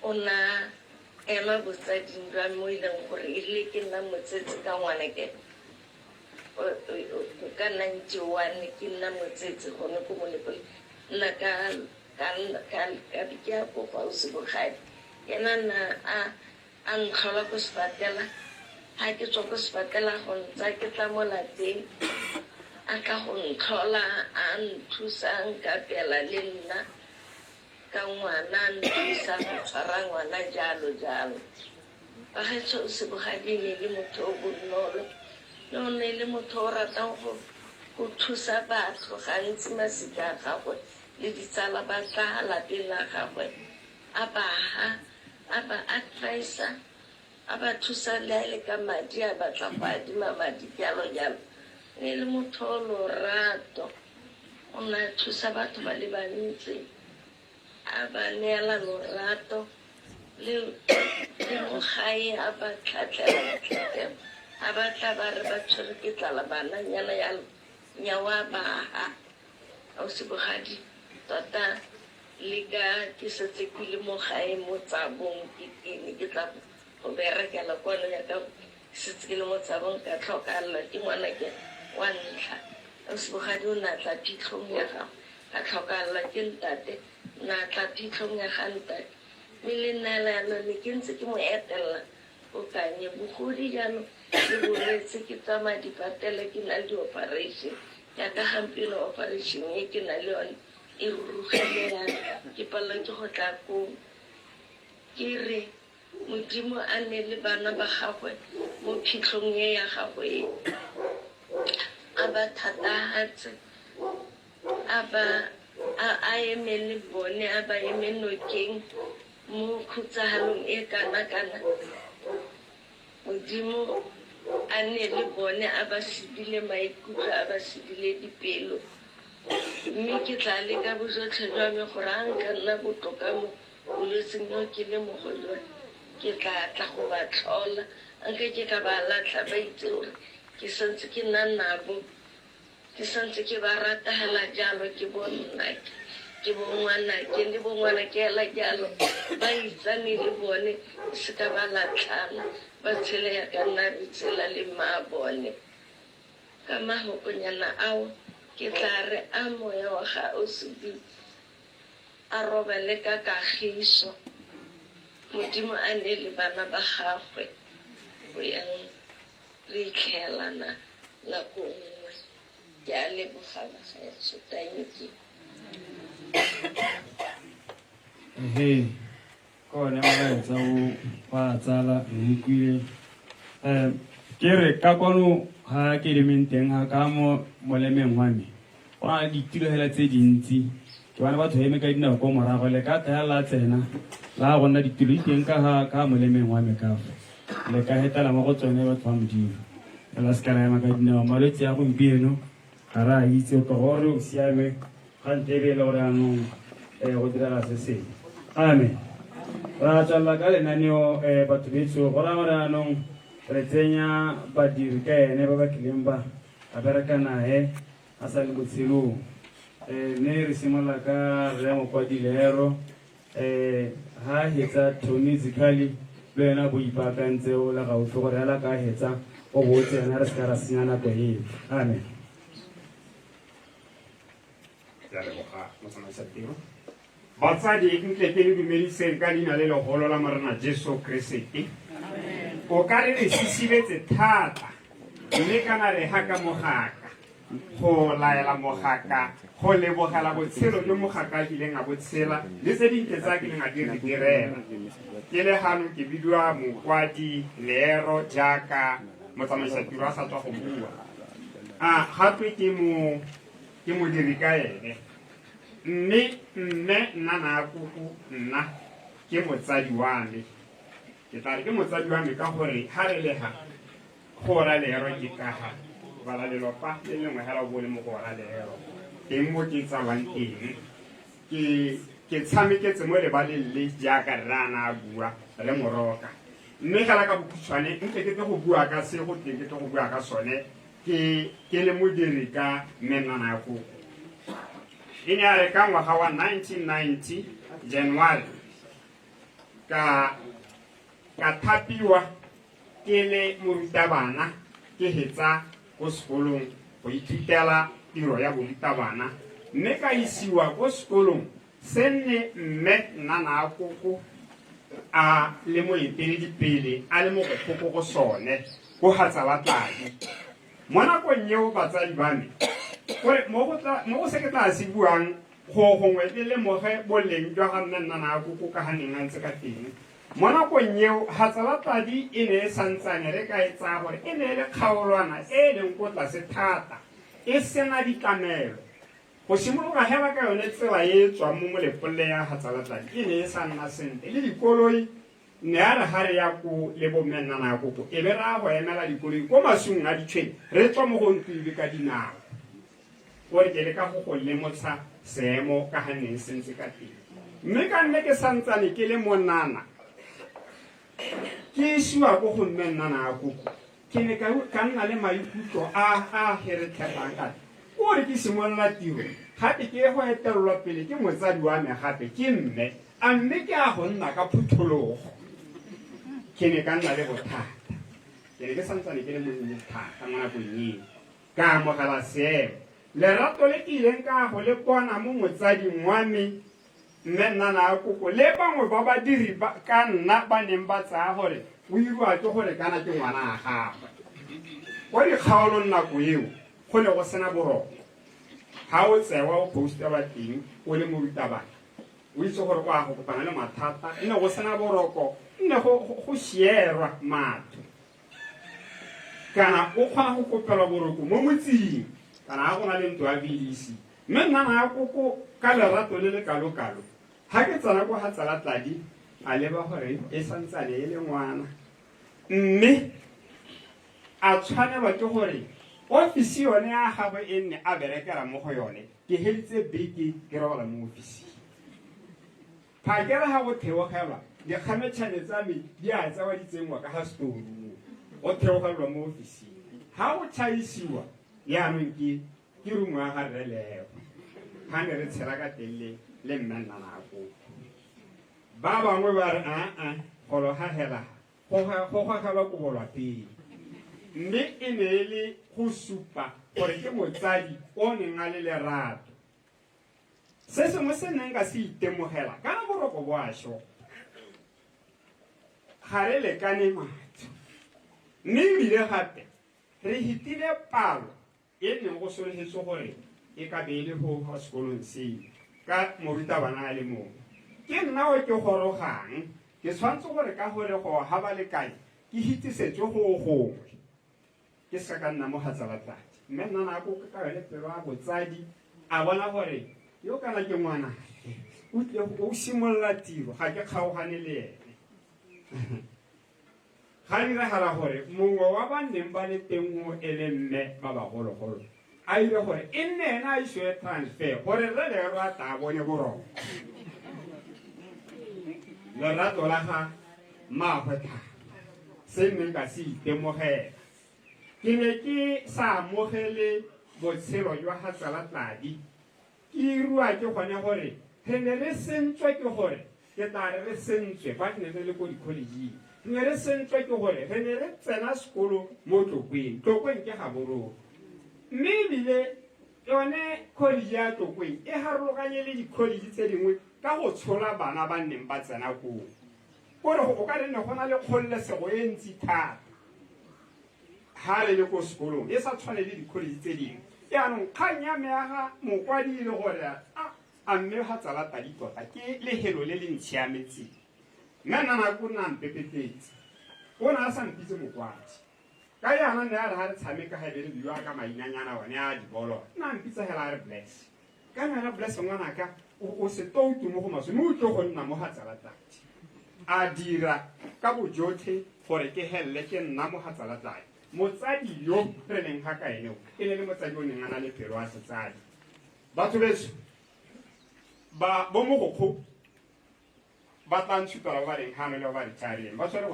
[SPEAKER 8] o na ela botsading jwa mo e leng gore e rile ke nna motsetse ka ngwana ke ka 91 ke nna motsetse gone ko molepole nna ka ke ya ko fa o sebogadi yena na a nkgola ko sepatela ha ke tswa ko sepatela go ntsa ke tla mo lapeng a tla go ntlhola a nthusa nkapela le nna ka ngwana nthusa go tshwara ngwana jalo ba gaetsho o sebogadi ne le motho o bonolo le o ne le motho o ratang go thusa batho gantsi masika a gagwe le ditsala ba tla lapeng la gagwe a ba advisa a ba thusa le ka madi a batla go adima madi jalo ne le motho o lorato o na thusa batho ba le bantsi a ba neela lorato le mo gae a ba tlhatlhela a ba tla ba re ba tshwere ke tlala bananyana ya nyawa baha ausi bogadi tota le ka ke setse ke le mo gae mo tsabong ke tla go berekela kwa le ya ka setse ke le mo tsabong ka tlhokalla ke ngwana ke wa ntlha ausi bogadi o na tla phitlhong ya gago ka tlhokalla ke ntate na tla phitlhong ya ga ntate mme le nnaela yalo ne ke ntse ke mo etelela o kanye bogodi jaanong le bolwetse ke tsamaya dipatele ke na le di-operation yaka gampino operation e ke na le yone e rurugile yana ke palelwa ke go tla ko ke re Modimo a ne le bana ba gagwe mo phitlhong e ya gagwe a ba thatagatse a eme le bone a ba eme nokeng mo khutsahalong e kana-kana. Modimo a ne le bone a ba sedile maikutlo a ba sedile dipelo, mme ke tla leka bojotlhe jwa me gore a nka nna botoka mo bolwetseng yo ke le mo go jone ke tla tla go ba tlhola anke ke ka ba latlha ba itse gore ke santse ke nna nabo, ke santse ke ba ratagela jalo ke bonnake ke bongwanake le bongwanake hela jalo ba itsane le bone se ka ba latlhana ba tshele ya ka nna re tsela le mma bone ka mahokonyana ao ke tla re a moya wa ga o sebi a robele ka kagiso. Modimo a ne le bana ba gagwe go yang re itlhelana nako nngwe. Ke a leboga bagaetsho, thank you.
[SPEAKER 3] Kone molaetsa o wa tsala re utlwile ke re ka kono ha ke lemeng teng ha ka mo molemeng wa me go na le ditilo hela tse dintsi ke bana batho eme ka dinao ko morago le ka tla la tsena la gonna ditilo teng ka molemeng wa me ka fa le ka hetala mo go tsone batho ba Modimo la ska la ema ka dinao malwetse ya gompieno ga ra itse gore o siame ga ntebele gore anong go direla se sengwe. Amen. Ra tswalla ka lenaneo batho betso go ra gore anong re tsenya badiri ka ene ba ba kileng ba a bereka nae a sa le botshelong ne re simolola ka re Mokwadilero ha hetsa Tony Zikali le yena bo ipaakantse o la gaufi gore ala ka hetsa o botse yena re se ka ra senya nako eo. Amen.
[SPEAKER 9] Batsadi ntle ke le dumediseng ka leina le legolo la Morena Jesu Kriste. O ka re sisibetse thata mme kana re haka mogaka go laela mogaka go lebogela botshelo jo mogaka ileng a botshela le tse dintle tsa ke leng a direla ke le hano ke bidiwa Mokwadilero jaaka motsamaisa tiro a sa tswa go bua gape ke mo diri ka ene mme nna na kuku nna ke motsadi wa me ke tla re ke motsadi wa me ka gore ha re le ha go ra lero ke ka ha bala lelopa le lengwe hela o bole mo go ra lero teng mo ke tsawang teng ke tshameketse mo lebaleng le jaaka rana a bua re moroka mme gala ka bokhutswane ntse ke go bua ka se go teng ke go bua ka sone ke le modiri ka mennana ya koko ine a re ka ngwaga wa 1990 January ka thapiwa ke le morutabana ke hetsa ko sekolong go ithutela tiro ya borutabana mme ka isiwa ko sekolong se nne mme nana a koko a le moeteledipele a le mo go koko go sone go hatsa batladi mo nakong eo batsadi ba me gore mo go se ke tla se buang go gongwe le moge boleng jwa ga nna a koko ka haneng a ntse ka teng mo nakong eo hatsalatadi e ne e santsane re ka e tsaya gore e ne le kgaolwana e leng ko tlase thata e sena ditlamelo go simologa hela ka yone tsela e tswang mo molepole ya hatsalatadi e ne e sa nna sentle le dikoloi ne a re ga re ya ko le bomennana ya koko e be ra go emela dikoloi ko masung a ditshwene re tswa mo go ntloile ka dinao gore ke le ka go lemotsha seemo ka ganeng sentse ka teng mme ka nne ke santsane ke le monana ke isiwa ko go mmennana ya koko ke ne ka nna le maikutlo a heretlhegang kate gore ke simolola tiro gape ke go etelelwa pele ke motsadi wa me gape ke mme a mme ke a go nna ka phuthologo ke ne ka nna le bothata ke ne ke santsane ke le monnye thata mo nakong eo ka amogela seemo lerato le ke ileng ka go le bona mo motsading wa me mme nnana ya koko le bangwe ba badiri ka nna ba neng ba tsaya gore o iriwa ke gore kana ke ngwana a gagwe ko dikgaolong nako eo go ne go sena boroko ga o tsewa o posta ba teng o le morutabana o itse gore o a go kopana le mathata e ne go sena boroko nne go share-rwa matho kana o kgona go kopelwa boroko mo motsing kana ga gona le ntho ya bidisi mme nna na koko ka lerato le le kalo-kalo ga ke tsena ko ga tsala Tladi a leba gore e santsane e le ngwana mme a tshwanelwa ke gore ofisi yone ya gagwe e nne a berekela mo go yone ke helitse beke ke robala mo ofising phakere ga go theogelwa dikgametšhane tsa me di a tsewa di tsengwa ka ga storu go theogelwa mo ofising ga go tšhaisiwa yaanong ke rumo ya ga rrelego ga ne re tshela ka telle le mmennanako ba bangwe ba re golo ga hela go gagelwa kobolwa pele mme e ne e le go supa gore ke motsadi o neng a le lerato se sengwe se neng ka se itemogela kana boroko bo a šopa ga re lekane matho mme ebile gape re hitile palo e neng go sologetswe gore e ka be e le go ga sekolong seo ka morutabana a le mongwe ke nna o ke gorogang ke tshwanetse gore ka gore go ga balekane ke hitisetswe go gongwe ke se ka nna mo ga tsala Tladi mme nna nako ka yone pelo a botsadi a bona gore yo kana ke ngwana o simolola tiro ga ke kgaogane le ene ga diragala gore mongwe wa ba neng ba le teng mo e le mme ba bagologolo a ile gore e nne ena a isiwe transfer gore re lero a ta bone boroko lerato la ga mmaagwe thata se nne ka se itemogela ke ne ke sa amogele botshelo jwa ga tsala Tladi ke rua ke gone gore re ne re sentswe ke gore ke tla re sentswe ba ne re le ko di-collegeng ne re sentswe ke gore re ne re tsena sekolo mo Tlokweng ke ga boroko mme ebile yone college ya Tlokweng e harologanye le di-college tse dingwe ka go tshola bana ba nneng ba tsena koo kore go ka re ne go na le kgololesego e ntsi thata ga re le ko sekolong e sa tshwane le di-college tse dingwe yaanong kgang ya me ya ga mokwadi e le gore a mme ga tsala Tladi tota ke lehelo le le ntshiametseng mme nna nako nna mpepetetse o ne a sa mpitse mokwadi ka yana ne a re ga re tshameka ga ebe re biwa ka mainanyana one a dibolo nna mpitsa hela a re bless ka yona bless ngwanaka o se toutu mo go maswe mme o tlo go nna mo ga tsala Tladi a dira ka bojotlhe gore ke helele ke nna mo ga tsala Tladi motsadi yo re leng ga ka ene e ne le motsadi o neng a na le pelo a setsadi batho beso ba bo mogokgo ba tla ntshutela ba leng gano le ba retarieng ba tshwere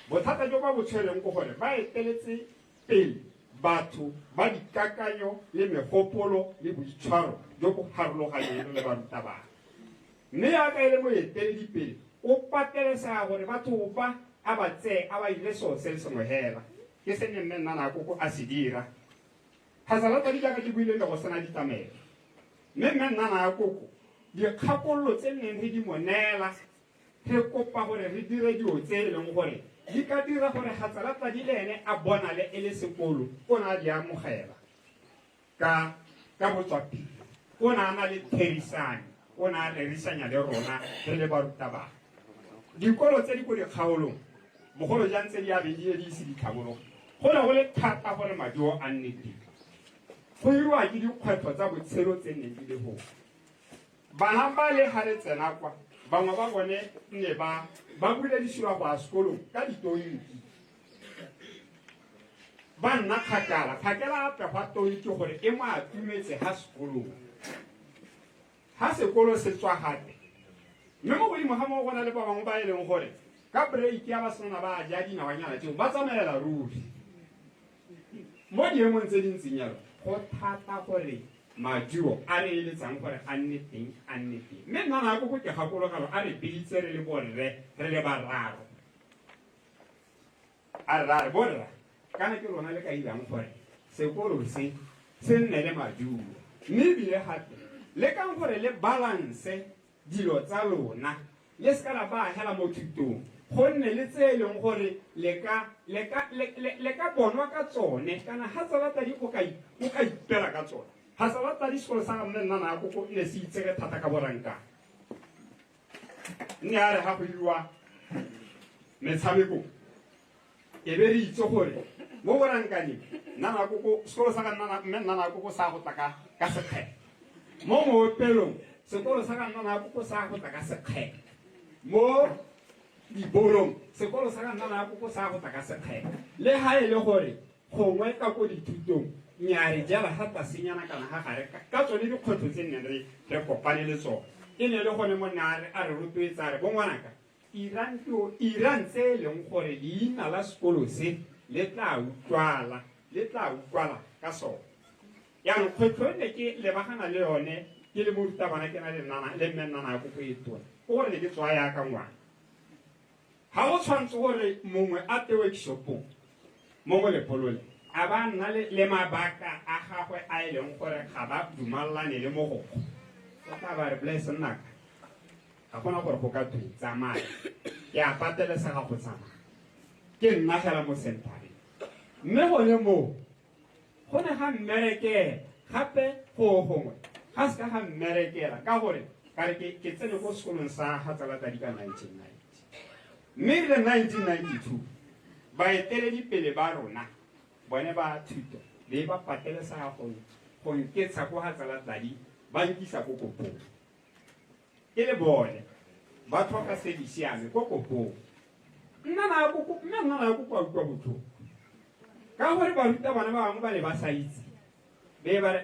[SPEAKER 9] bothata jo ba bo tshwereng ko gore ba eteletse pele batho ba dikakanyo le megopolo le boitshwaro jo bo harologaneng le barutabana mme yaka e le moeteledipele o patelesega gore batho ba a ba tsee a ba ile seo se le sengwe hela ke se ne mme nna nako a se dira ga tsala Tladi jaaka ke buile le go sena ditamelo mme mme nna nako dikgakololo tse neng re di monela re kopa gore re dire dio tse e leng gore di ka dira gore ga tsala Tladi le ene a bona le e le sekolo o ne a di amogela ka botswapele o ne a na le therisano o ne a rerisanya le rona re le barutabana dikolo tse di ko dikgaolong bogolo jang tse di abedile di ise ditlhabologo go ne go le thata gore maduo a nne teng go iriwa ke dikgwetlho tsa botshelo tse neng di le go bana ba le ga le tsena kwa bangwe ba bone nne ba buledisiwa go a sekolong ka ditonki ba nna kgakala phakela ape gwa tonki gore e mo atumetse ga sekolong ga sekolo se tswa gape mme mo godimo ga mo go na le ba bangwe ba e leng gore ka break ya ba sena ba ja dinawanyana tseo ba tsamaela ruri mo diemong tse dintseng yalo go thata gore maduo a re eletsang gore a nne teng mme nna nako go ke gakologalo a re biditse re le borre re le bararo a re borra kana ke rona le ka irang gore sekolo se nne le maduo mme ebile gape le kang gore le balance dilo tsa lona le se kana ba hela mo thutong gonne le tse e leng gore le ka bonwa ka tsone kana ga tsala Tladi o ka ipela ka tsone ga tsala Tladi sekolo sa mme nna nako go ne se itsege thata ka boranka nne a re ga go iriwa metshameko e be re itse gore mo borankaneng nana koko sekolo sa ka nana koko sa go tla ka sekgetho mo moopelong sekolo sa ka nana koko sa go tla ka sekgetho mo diborong sekolo sa ka nana koko sa go tla ka sekgetho le ha e le gore gongwe ka ko dithutong nyaare jala hata senyana kana ha gare ka tsone dikgwetlho tse nne re kopane le tsone e ne le gone monare a re rotloetsa re bongwanaka Iran tse leng gore leina la sekolo se le tla utlwala ka sone yaanong kgwetlho ne ke lebagana le yone ke le morutabana ke na le mme nnana ya koko e tona ke gore ne ke tswa yaka ngwana ga go tshwanetse gore mongwe a te workshopong mo go lepolole a ba nna le mabaka a gagwe a e leng gore ga ba dumalane le mogoko o tla ba re bless nnaka ga gona gore go ka tsamaya ke a patelesega go tsamaya ke nna fela mo centereng mme gone moo go ne ga mmereke gape go gongwe ga se ka ga mmerekela ka gore kare ke tsene ko sekolong sa Gatsalatadi ka 1990 mme le 1992 baeteledipele ba rona bone ba thuto le ba patelesega go nketsha ko Gatsalatadi ba nkisa ko kopong ke le bone ba tlhoka se di siame ko kopong nna na ko kwa utlwa botlhoko ka gore barutabana ba bangwe ba le ba sa itse be ba re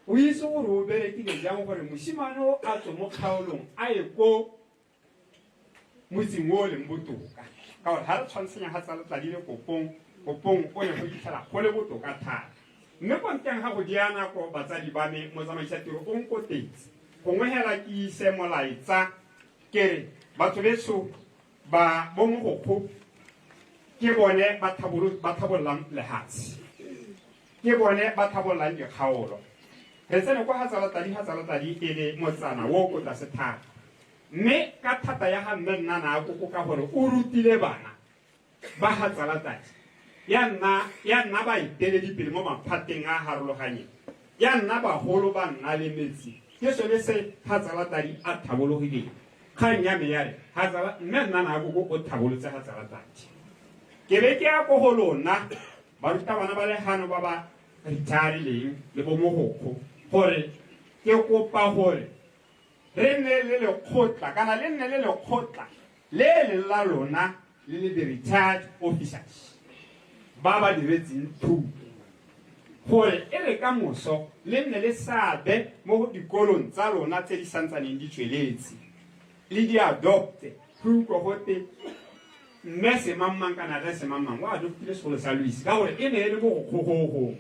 [SPEAKER 9] o itse gore o berekile jang gore mosimane o a tswe mo kgaolong a ye ko motseng o leng botoka ka gore ga re tshwantsenya Gatsalatadi le kopong o ne go itlhela go le botoka thata mme ko nteng ga go dia nako batsadi ba me mo tsamaisatiro o nkotetse gongwe hela ke ise molaetsa kere batho beso ba bo mogokgo ke bone ba thabollang lehatshe ke bone ba thabollang dikgaolo re tsene kwa Gatsalatadi e le motsana wo ko tlase thata mme ka thata ya ga mme nnana ya koko ka gore o rutile bana ba Gatsalatadi ya nna ba iteledipele mo maphateng a harologanyeng ya nna bagolo ba nna le metsi ke sone se Gatsalatadi a thabologileng kgang ya me ya re mme nnana ya koko o thabolotse Gatsalatadi ke be ke ya ko go lona barutabana ba legano ba ba retirileng le bo mogokgo gore ke kopa gore re nne le lekgotla kana le nne le lekgotla le le la lona le le di-retired officers ba ba diretseng thuto gore e re ka moso le nne le seabe mo dikolong tsa lona tse di santsaneng di tsweletse le di adopte go utlwa gote mme semangmang kana re semangmang o adoptile sekolo sa Louis ka gore e ne e le bogokgogongwe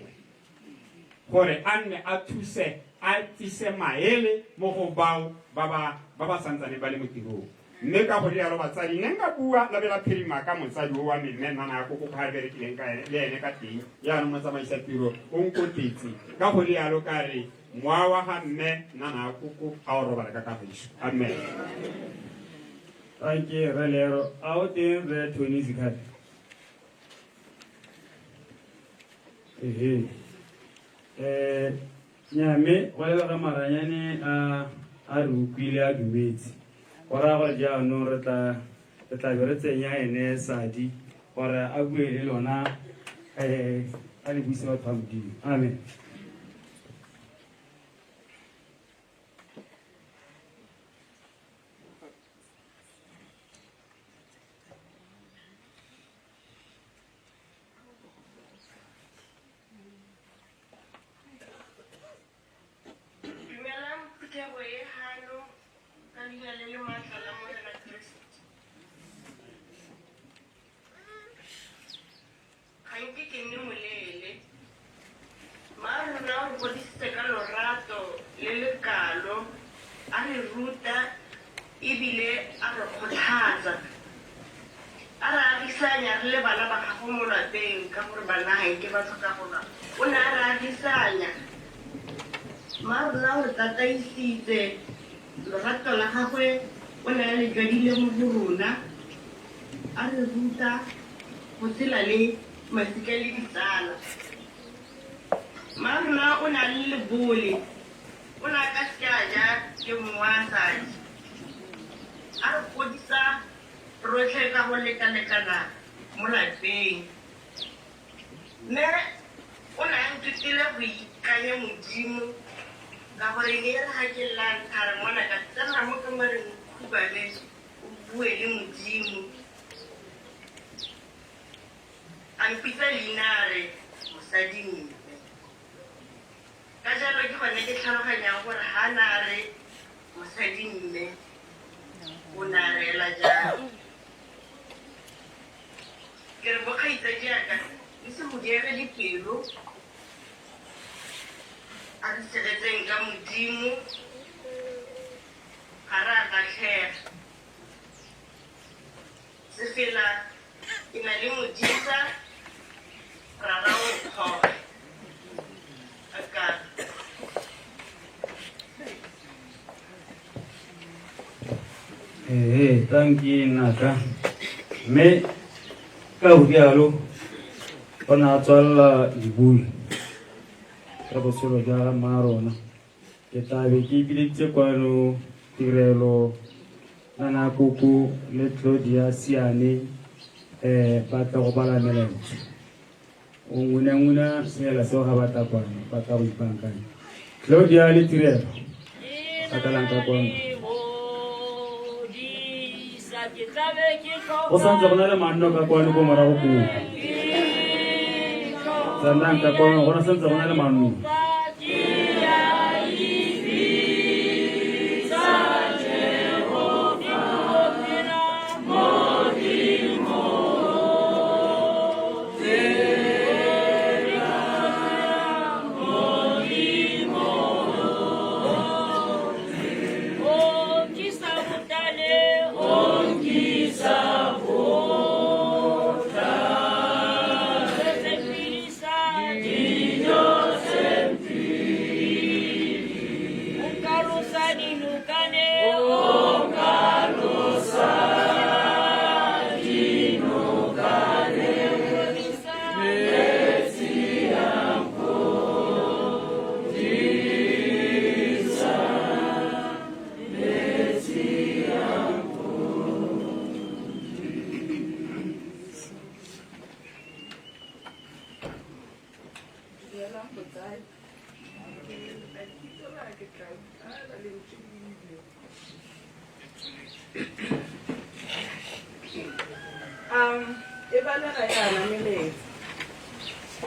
[SPEAKER 9] gore a nne a thuse a tsise maele mo go bao ba ba santsane ba le mo tirong mme ka go dialo batsadi ne nka bua la bela phirima ka motsadi o wa me mme nnana ya koko ga berekileng ka le ene ka teng yaanong motsamaisa tiro o nkotetse ka go dialo ka re moa wa ga mme nnana ya koko a o robala ka kagiso amen
[SPEAKER 3] Thank you, Relero. Out in the Tunisi card. Nyame wala ka maranyane a rupile a dumetse ora go ja no re tla be re tsenya ene sadi gore a bue le lona a le buise batho ba modimo amen
[SPEAKER 8] lorato la gagwe o ne le jwadile mo go rona a re ruta go tshela le masika le ditsala marona o na le lebole o na ka sekaja ke moasadi a re godisa rotlhe ka go lekalekana mo lapeng. Mme o ne a nthutile go ikanya Modimo ka gore ne re ga ke lantlha re ngwana ka tsena mo kamareng khubale o bue le Modimo. A mpitsa leina a re mosadi mme. Ka jalo ke gone ke tlhaloganyang gore ga na a re mosadi mme o na reela jang. Ke re bokgaitsa jaaka di se mo diege dipelo a re tshegetseng ka Modimo ga re a kgatlhega. Se fela ke na le modisa ra ra o tlhoga a ka.
[SPEAKER 3] Thank you, Naka. Me, ka hudialo, ona tswalla dibui. Ka botshelo jwa marona. Ke tlabe ke ipileditse kwano tirelo Nana Koko le Claudia Siane ba tla go bala melaetsa. O nguna seela seo ga batla kwano ba tla go ipankanya. Claudia le tirelo ba tla lang ka kwano. O santse go na le manno ka kwano ko morago kuku. Sanang ka kwano go na santse go na le manno.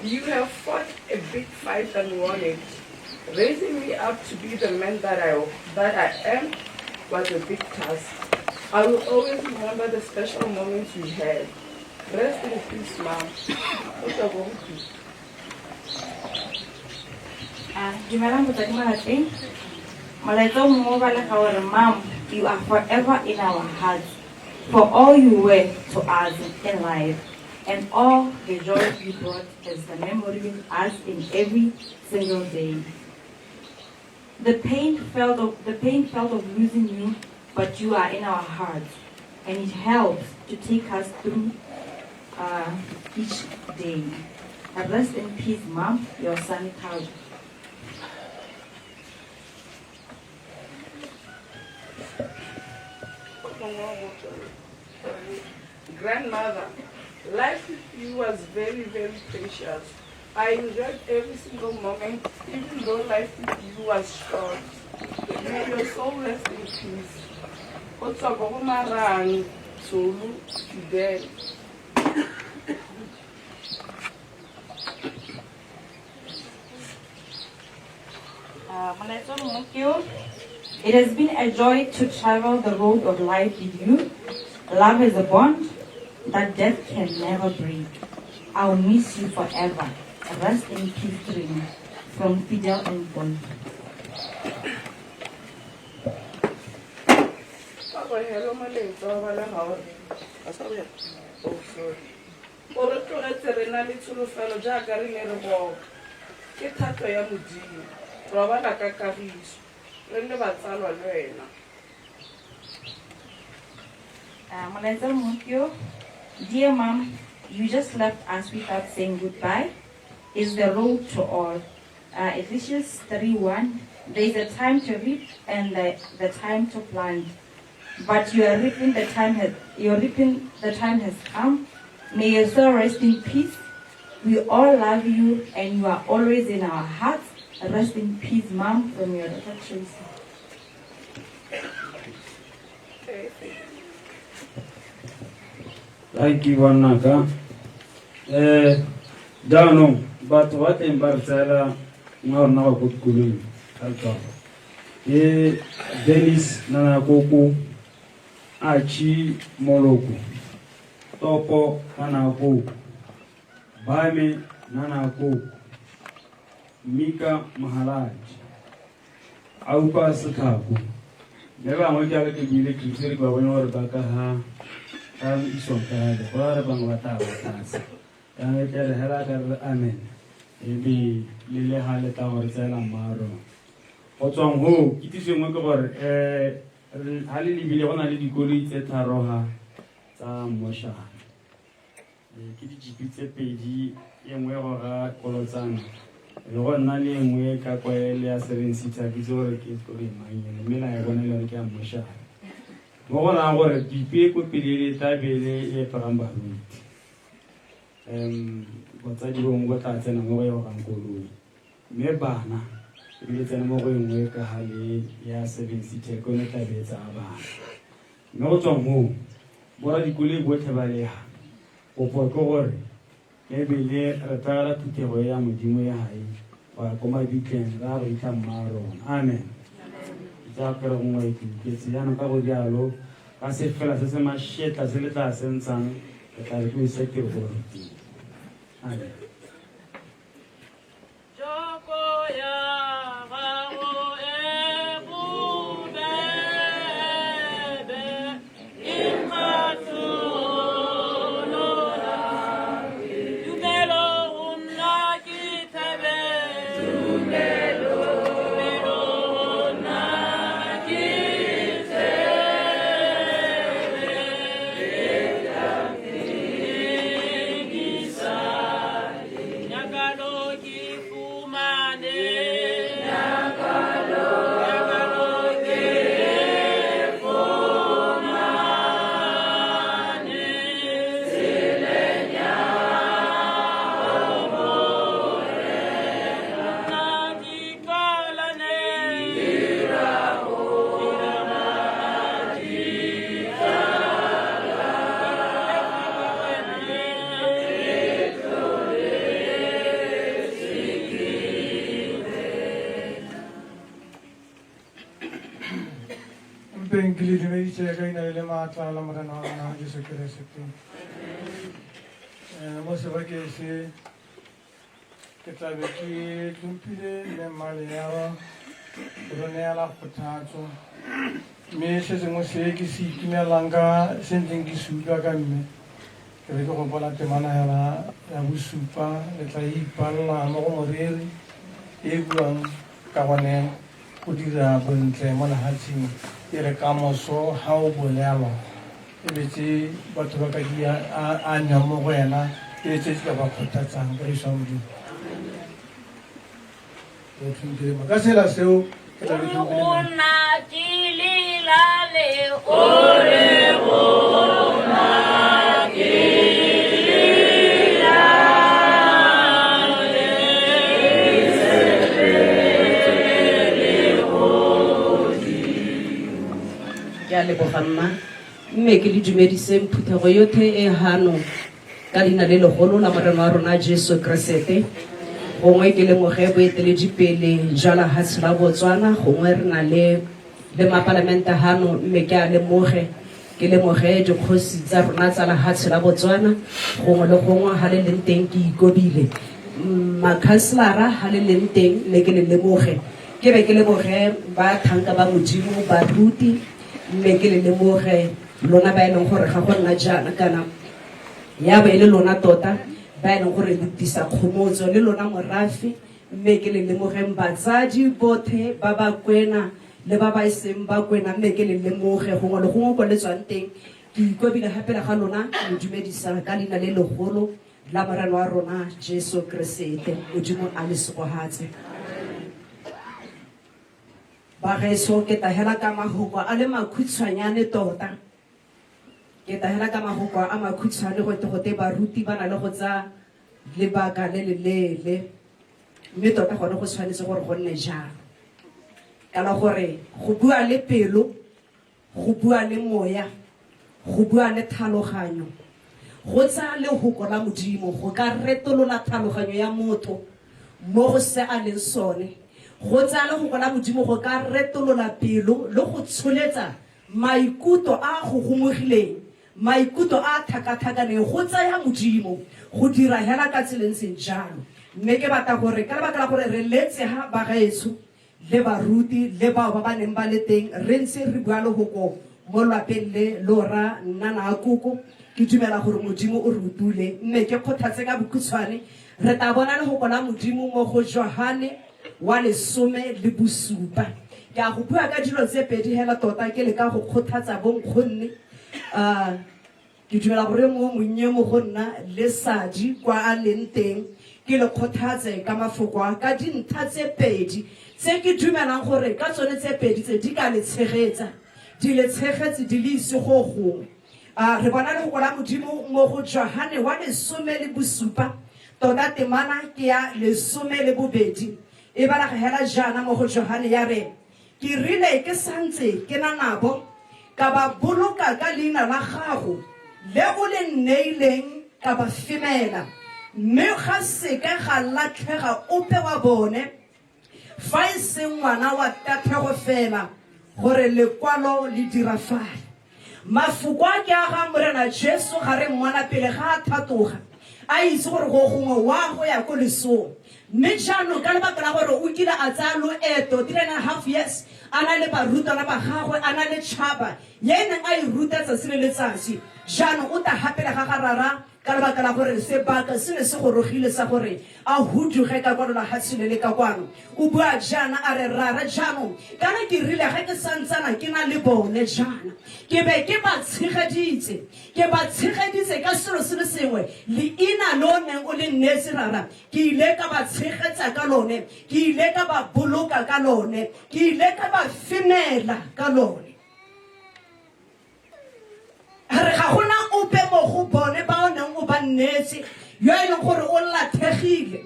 [SPEAKER 10] You have fought a big fight and won it. Raising me up to be the man that I am was a big task. I will always remember the special moments we had. Rest in peace, Mom.
[SPEAKER 11] Dumelang batswadi mo lapeng. Molaetsa o mongwe o balega gore, Mom, you are forever in our hearts for all you were to us in life and all the joy you brought as the memory with us in every single day. The pain felt of losing you, but you are in our hearts, and it helps to take us through each day. Rest in peace, Mom, your son, Carl.
[SPEAKER 10] Grandmother, life with you was very, very precious. I enjoyed every single moment, even though life with you was short. May your soul rest in peace. Otsagomarang, Solu, Fidel.
[SPEAKER 11] It has been a joy to travel the road of life with you. Love is a bond that death can never break. I'll miss you forever. Rest in peace, Trini. From Fidel and Bon.
[SPEAKER 10] Hello, my name is Oh, sorry. Ore tlogetse re na le tsholofelo jaaka re ne re boka ke thato ya Modimo ra bana ka kagiso re le batsalwa le wena.
[SPEAKER 11] Dear Mom, you just left us without saying goodbye. Is the road to all. Ecclesiastes 3:1. There is a time to reap and the time to plant, but you are reaping the time has come. May your soul rest in peace. We all love you and you are always in our hearts. Rest in peace, Mom, from your daughter Tracy.
[SPEAKER 3] Thank you, Wanaka. Dano, but what in Barcela, no, no, good cooling. Dennis Nanakoko, Achi Moloko, Topo Nanako, Bame Nanako, Mika Maharaj, Aupa Sakaku. Never I want to be the Kisiri Governor Bakaha, and Isonka, the Barabangata, and I tell Helaka Amen. Maybe Lily Haleta or Zelamaro. What's on who? It is a Mokover, Halili Biliona Ligoli, Tetaroha, Mosha. Kitty Pizza Pegi, Yamwera, Colosan. Nali mwe kakwa ele aserensi tabizore kiskori manye mela yabona le ke amusha mo na gore dipe ko pilele tabele e paramba botsa di bongo ta tsena mo yo ga nkolo me bana ile tsena mo go mwe ka hale ya aserensi teko ne tabetsa ba no tswa mo bora di kule go thebale ha o po ko gore ebile re tala tutego ya modimo ya hae wa koma bitleng ra re tla mmaro amen ja kere ngwe ke tsena ka go dialo ka se fela se se masheta se le tla sentshang ke tla re se ke go amen
[SPEAKER 12] joko ya
[SPEAKER 7] que sabe que tumpile le maleava ronela potato me se se que si que me langa senten que suga gamme que vedo con la temana la busupa le trai pala mo moreri e buang kawane kudira bontle mona hatsi ere kamoso hao bolelo e beti batho ba ka dia a nyamo go yana e tse ka ba khotatsang ka isomdi Makasela seo ke tla le
[SPEAKER 12] ona kilila le ore ona kilila le
[SPEAKER 2] ya le bogamma mme ke le dumedise phuthego yotlhe e hano ka leina le legolo la morena wa rona Jesu Kriste gongwe ke lemoge boeteledipele jwa lefatshe la Botswana gongwe re na le mapalamenta hano mme ke a lemoge ke lemoge dikgosi tsa rona tsa lefatshe la Botswana gongwe le gongwe ga le leng teng ke ikobile makhanselara ga le leng teng mme ke le lemoge ke be ke lemoge ba thanka ba modimo baruti mme ke le lemoge lona ba e leng gore ga go nna jaana kana ya ba e le lona tota ba e leng gore le tisa kgomotso le lona morafi mme ke le lemogeng batsadi botlhe ba ba kwena le ba ba iseng ba kwena mme ke le lemoge gongwe le gongwe ko le tswang teng ke ikobile gape le ga lona le dumedisa ka leina le legolo la morena wa rona Jesu Kriste modimo a le segogatse ba gaeso ke tahela ka mahoko a le makhutshwanyane tota ke tahela ka mahoko a makhutshwane gote baruti ba na le go tsa lebaka le lelele mme tota gone go tshwanetse gore go nne jalo kana gore go bua le pelo go bua le moya go bua le tlhaloganyo go tsa le hoko la modimo go ka retolola tlhaloganyo ya motho mo go se a leng sone go tsa le hoko la modimo go ka retolola pelo le go tsholetsa maikuto a go gomogileng maikuto a thakathakane go tsaya modimo go dira hela ka tseleng se jalo mme ke batla gore ka lebaka la gore re letse ha ba gaetso le baruti le bao ba neng ba le teng re ntse re bua le hoko mo lapeng le lora nna na kuku ke dumela gore modimo o re utule mme ke kgothatse ka bokhutshwane re ta bona le hoko la modimo mo go Johane wa 17 ke a go bua ka dilo tse pedi hela tota ke le ka go kgothatsa bonkgonne ke dumela gore mo monnye mo go nna le sadi kwa a leng teng ke le kgothatse ka mafoko ka dintlha tse pedi tse ke dumelang gore ka tsone tse pedi tse di ka le tshegetsa di le tshegetse di le ise go gongwe re bona le go la modimo mo go Johane wa 17 tota temana ke ya 12 e bala ga hela jana mo go Johane ya re ke rile ke santse ke na nabo ka ba boloka ka leina la gago le o le neileng ka ba femela mme ga se ka ga latlhega ope wa bone fa e se ngwana wa tatlhego fela gore lekwalo le dirafale mafoko a ke a ga morena Jesu ga re mmona pele ga a thatoga a itse gore go gongwe wa go ya ko lesong mme jaanong ka lebaka la gore o kile a tsaya loeto 3.5 years a na le barutwana ba gagwe a na le tšhaba ye neng a e ruta tsatsi le letsatsi jaanong o ta gapela ga garara ka lebaka la gore sebaka se ne se gorogile sa gore a huduge ka kwano la hatsile le ka kwano o bua jana a re rara jaanong kana ke rile ga ke santsana ke na le bone jana ke be ke ba tshegeditse ka selo se le sengwe leina lo neng o le nnetse rara ke ile ka ba tshegetsa ka lone ke ile ka ba boloka ka lone ke ile ka ba femela ka lone re ga gona ope mo go bone ba o neng o ba nnetse yo e leng gore o lathegile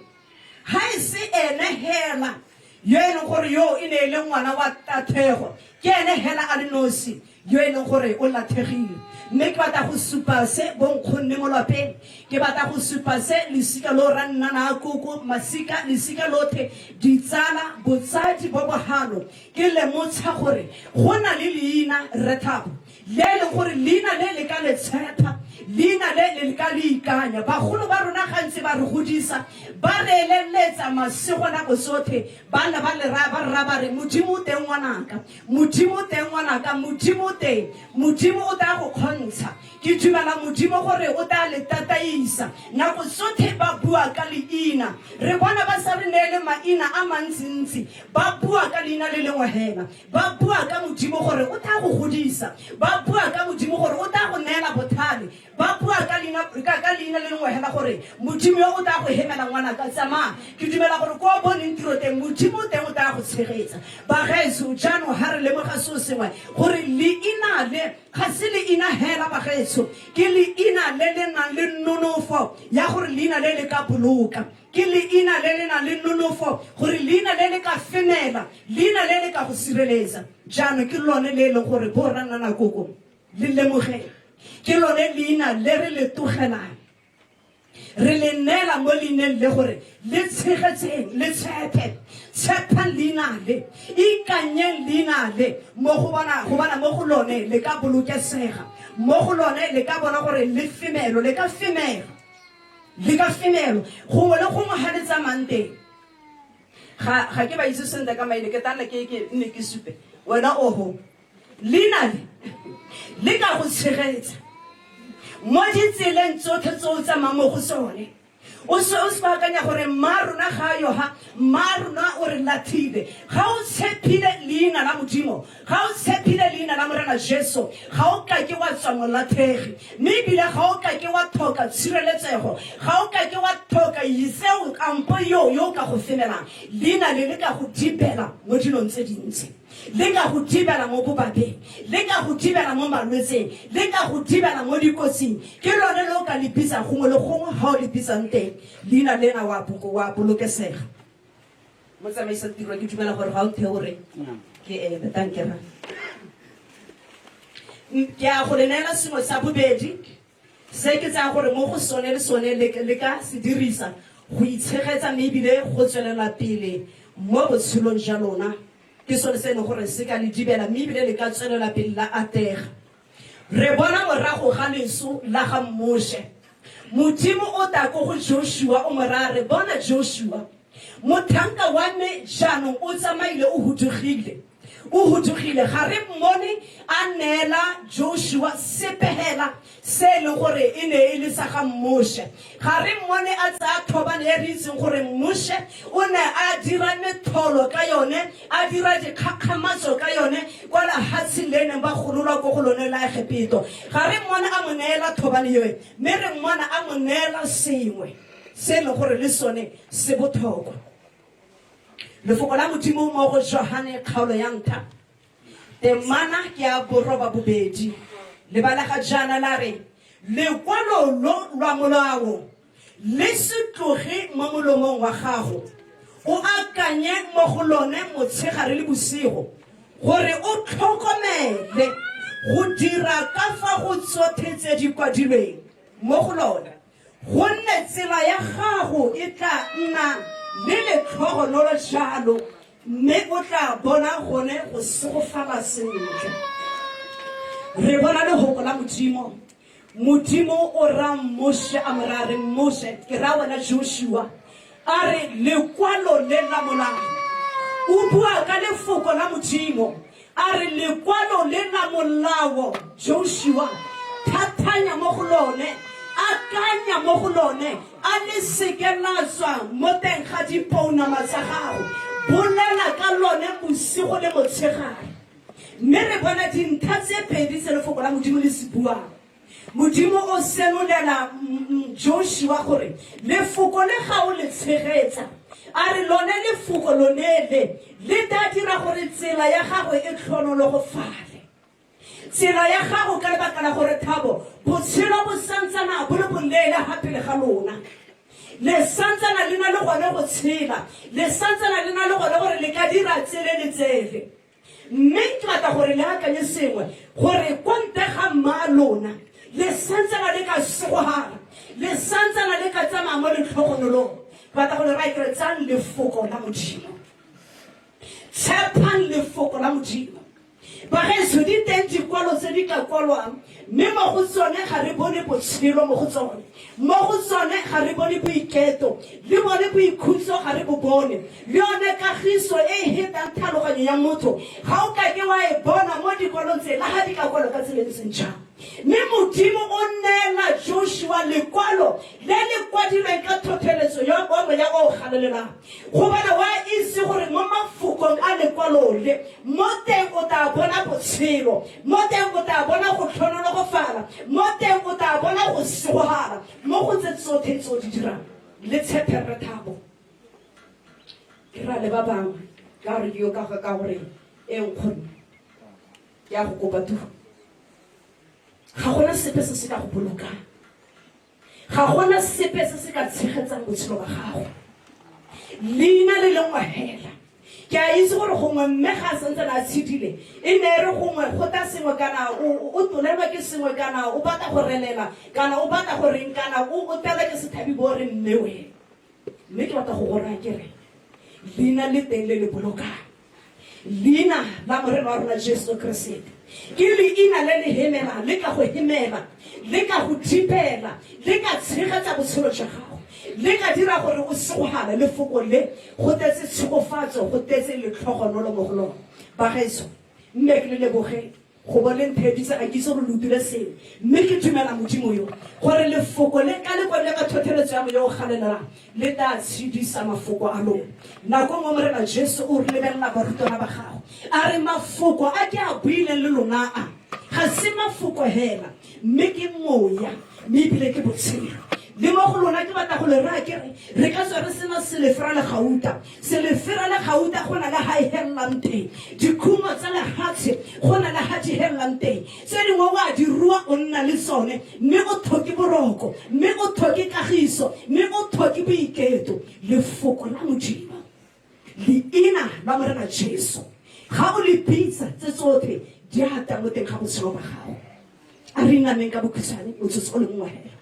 [SPEAKER 2] ha e se ene hela yo e leng gore yo e ne le ngwana wa tatlhego ke ene hela a le nosi yo e leng gore o lathegile mme ke batla go supa se bonkgonne mo lapeng ke batla go supa se lesika lo ra nna na koko masika lesika lothe ditsala botsadi bo bogalo ke le motsha gore go na le leina rethabo le le gore leina le le ka le tshepa leina le le ka le ikanya bagolo ba rona gantse ba re godisa ba re leletsa masego na go sothe bana ba le ba re modimo teng ngwanaka modimo teng ngwanaka modimo teng modimo o ta go kgontsha ke dumela modimo gore o ta le tataisa na go sothe ba bua ka leina re bona ba sa re nele maina a mantsintsi ba bua ka leina le lengwe hela ba bua ka modimo gore o ta go godisa ba bua ka modimo gore o ta go neela bothale ba bua ka leina le lengwe hela gore modimo yo o ta go hemela ngwana ka tsama ke dumela gore ko boneng tiro teng modimo teng o ta go tshegetsa ba gaetso jaanong ha re lemoga seo sengwe gore leina le ga se leina hela ba gaetso ke leina le le nang le nonofo ya gore leina le le ka boloka ke leina le le nang le nonofo gore leina le le ka femela leina le le ka go sireletsa jaanong ke lone le leng gore bo rana na koko le lemogela ke lone leina le re le togelang re le nela mo leineng le gore le tshegetseng le tshepa leina le ikanyeng leina le mo go bona mo go lone le ka bolokesega mo go lone le ka bona gore le femelo le ka femelo gongwe le gongwe ga le tsamang teng ga ke ba itse sentle ka maele ke tala ke nne ke supe wena oho leina le ka go tshegetsa mo ditseleng tsotlhe tse o tsamaya mo go sone o se baakanya gore mmarona ga yo ha mmarona o re lathile ga o tshepile leina la modimo ga o tshepile leina la morena Jesu ga o ka ke wa tswa molathegi mme ebile ga o ka ke wa thoka tlhoka tshireletsego ga o ka ke wa tlhoka iseo kampo yo ka go femelang leina le ka go dibela mo dilong tse dintsi le ka go dibela mo bobabeng le ka go dibela mo malwetseng le ka go dibela mo dikotsing ke lone le o ka lebisa gongwe le gongwe ga o lebisang teng leina lena wa bolokesega motsamaisa tiro ke dumela gore ga o theore ke betankera ke a go le neela sengwe sa bobedi se ke tsaya gore mo go sone le sone le ka se dirisa go itshegetsa mme ebile go tswelela pele mo botshelong jwa lona ke sone se e leng gore se ka le dibela mme ebile le ka tswelela pele la atega re bona morago ga leso la ga Moshe modimo o ta go Joshua o mora re bona Joshua mothanka wa me jaanong o tsamaile o hudugile ga re mmone a neela Joshua sepehela se e leng gore e ne e le sa ga Moshe ga re mmone a tsaya thobane e re itseng gore Moshe o ne a dira metholo ka yone a dira dikgakgamatso ka yone kwa lehatsheng le neng ba gololwa ko go lone la Egipito ga re mmone a mo neela thobane yoe mme re mmona a mo neela sengwe se e leng gore le sone se botlhokwa lefoko la modimo mo go Johane kgaolo ya ntlha temana ke a boroba bobedi le balaga jana la re lekwalo lo lwa molao le se tloge mo molomong wa gago o akanye mo go lone motshegare le bosigo gore o tlhokomele go dira ka fa go tsothetse di kwadilweng mo go lone gonne tsela ya gago e tla nna le letlhogonolo jalo mme o tla bona gone go segofala sentle re bona lehoko la modimo o ra Moshe a morare Moshe ke ra wena Joshua a re lekwalo le la molao o bua ka lefoko la modimo a re lekwalo le la molao Joshua thatanya mo go lone akanya mo go lone a le seke la tswa mo teng ga dipounama tsa gago bolela ka lone bosigo le motshegare mme re bona dintlha tse pedi tse lefoko la modimo le se buang modimo o senolela Joshua gore lefoko le ga o le tshegetsa a re lone lefoko lonele le tla dira gore tsela ya gago e tlhonologofale tsela ya gago ka lebaka la gore thabo botshelo bo santsana bo le boleele gape le ga lona le santsana le na le gone go tshela le santsana le na le gone gore le ka dira tsele le tsele mme ke batla gore le akanye sengwe gore ko ntle ga mmaa lona le santsana le ka segogara le santsana le ka tsamaya mo letlhogonolong ke batla gore ra ikeretsang lefoko la modimo tshepang lefoko la modimo bagaetsho di teng dikwalo tse di ka kwalwang mme mo go tsone ga re bone botshelo mo go tsone mo go tsone ga re bone boiketo le bone boikhutso ga re bo bone le yone kagiso e hetang tlhaloganyo ya motho ga o ka ke wa e bona mo dikwalong tse la ga di ka kwalwa ka tseleng sentšhang mme modimo o neela Joshua lekwalo le le kwadilweng ka thotholetso ya o galelelang gobane wa itse gore mo mafokong a lekwalo le mo teng o tla bona botshelo mo teng o tla bona go tlhonologofala mo teng o tla bona go segogala mo go tse tsotlhe tse o di dirang le tshepere thabo ke ra le ba bangwe ka gore ke yo ka gore e nkgonne ke a go kopa tugo ga gona sepe se se ka go bolokang ga gona sepe se se ka tshegetsang botshelo ba gago leina le lengwe hela ke a itse gore gongwe mme ga a santse a tshedile e ne re gongwe go ta sengwe kana o tolelwa ke sengwe kana o batla go relela kana o batla go reng kana o tela ke sethabi bo re mme we mme ke batla go gora ke re leina le teng le le bolokang leina la morena wa rona Jesu Kriste ke leina le le hemelang le ka go hemela le ka go thibela le ka tshegetsa botshelo jwa gago le ka dira gore o segogale lefoko le go tetse tshegofatso go tetse letlhogonolo mo go lona bagaetso mme ke le leboge go boleng thedisa a kitse go lutile sengwe mme ke dumela modimo yo gore lefoko le ka le ka thotholetso ya mo yo o galelelang le tla tshedisa mafoko a lona nako mo morena Jesu o re lebelela barutwana ba gago a re mafoko a ke a buileng le lona a ga se mafoko hela mme ke moya mme ebile ke botshelo le mo go lona ke batla go le raya kere re ka tswa re sena selefera le gauta selefera le gauta go na le ha e hellang teng dikhumo tsa lehatshe go na le ha di hellang teng tse dingwe wa di rua o nna le tsone mme o tlhoke boroko mme o tlhoke kagiso mme o tlhoke boiketo lefoko la modimo leina la morena Jesu ga o le pitsa tse tsotlhe di ata mo teng ga botshelo ba gago a re nameng ka bokhutshwane o tsotse o le mongwe hela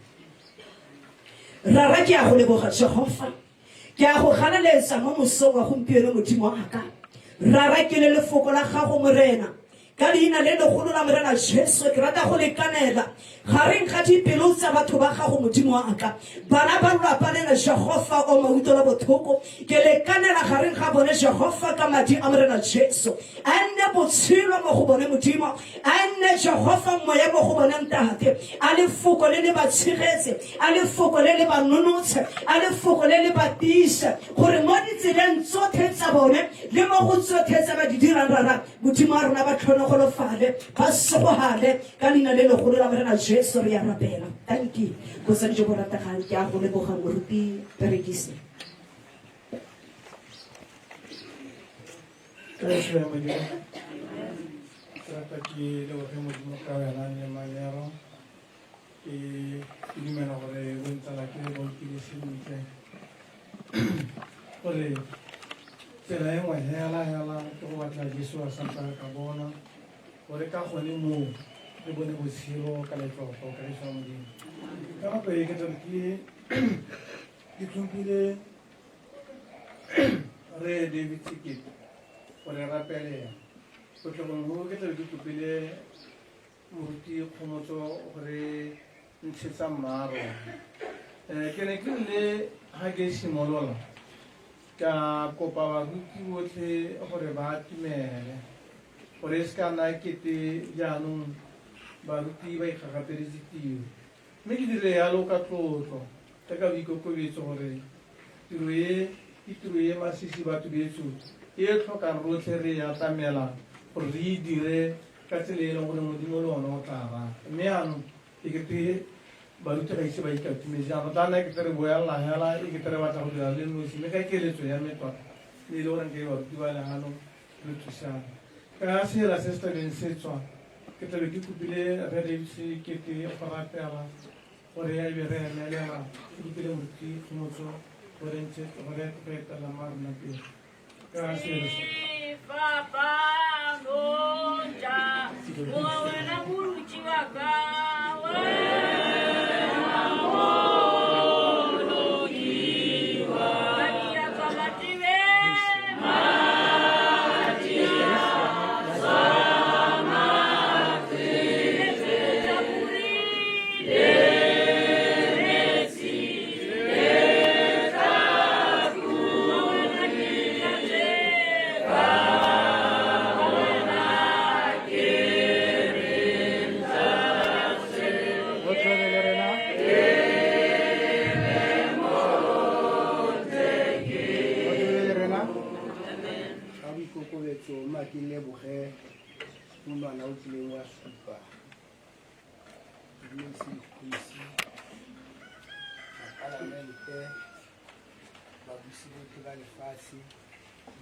[SPEAKER 2] rara ke a go leboga Jehova ke a go ganaletsa mo mosong wa gompieno modimo wa ka rara ke le lefoko la gago morena ka leina le legolo la morena Jesu ke rata go lekanela gareng ga dipelo tsa batho ba gago modimo wa ka bana ba lapa lena Jehova o mauto la bothoko ke lekanela gareng ga bone Jehova ka madi a morena Jesu a nne botshelo mo go bone modimo a nne Jehova moya mo go bone ntate a lefoko le le ba tshegetse a lefoko le le ba nonotshe a lefoko le le ba tiisa gore mo ditseleng tsotlhe tsa bone le mo go tsotlhe tsa ba di dirang rara modimo a rona ba tlhono go lofale ba segogale ka leina le legolo la morena Jesu re ya rapela thank you go sa jo go ratagang ke a go leboga moruti perekise
[SPEAKER 13] Gracias, María. Trata aquí de lo que hemos mostrado el año mañana y primero de vuelta a la que volví a decir que te la hemos hecho como va a Jesús a Santa Cabona por el cajo de mu de buen negocio que le fue por que eso muy bien cada vez que te aquí y cumpliré re David Sikit por el rapel porque como que te cumpliré muti como to re nchisa maro que ne que hage simolola ka kopa ba ruti wotlhe gore ba timele gore ska na kete jaanong baruti ba ikgagaperetse tiro mme ke dire yalo ka tlotlo ka ka boikokobetso gore tiro e masisi batho betso e tlhokang rotlhe re ya tlamela gore re e dire ka tsela e leng gore modimo le one o tla rata mme yaanong e kete baruti ga ise ba ikatumetse jaanong tana ke tere boela hela e ke tere batla go dira le nosi mme ka keletso ya metwa le ile gore ke baruti ba leganong le thusana ka sela se se tlabeng se tswa ke tlabe ke kopile re lebise kete go rapela gore ya ebe re emelela ke kopile moruti kgomotso gore go etela marona pele ka selo se
[SPEAKER 12] Papa Nonja, wena buruchi wakawe.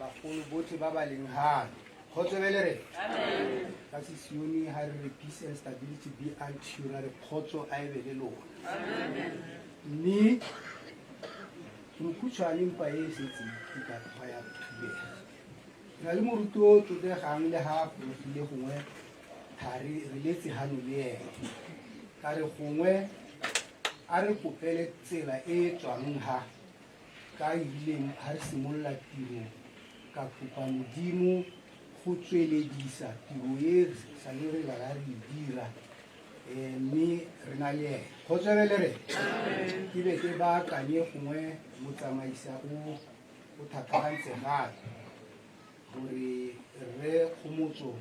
[SPEAKER 1] bagolo botlhe ba ba leng gana kgotsebele re ka sesione ga re re peace and stability be unto you ra re kgotso a ebe le lona mme mokhutshwane mpa e setse ke ka tloga ya thubega ke na le moruti o tlotegang le ga profile gongwe thari re letse gano le ene ka re gongwe a re kopele tsela e tswang ga ka ebileng ga re simolola tiro ka kopa modimo go tsweledisa tiro e sa le re ba re dira mme re na le ene kgotsebele re ke be ke baakanye gongwe motsamaisa o thatagantse gape gore re kgomotso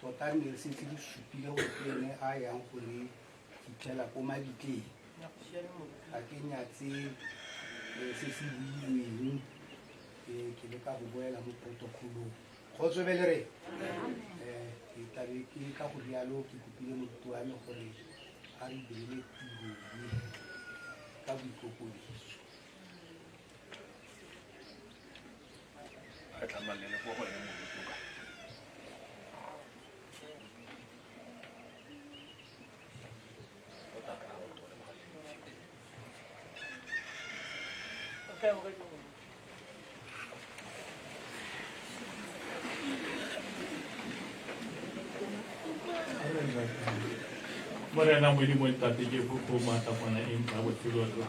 [SPEAKER 1] tota ne re setse di supile gore ke ene a yang gore fitlhela ko mabitleng ga ke nyatse se se builweng ke le ka go boela mo protocolong kgotsebele re ke tlabe ke ka go rialo ke kopile moruti wa me gore a re dire tiro ka boikokodiso.
[SPEAKER 5] a tlamalele go go ene mobotoka
[SPEAKER 14] Morena Modimo ntate ke go mata bona eng ka botshelo jwa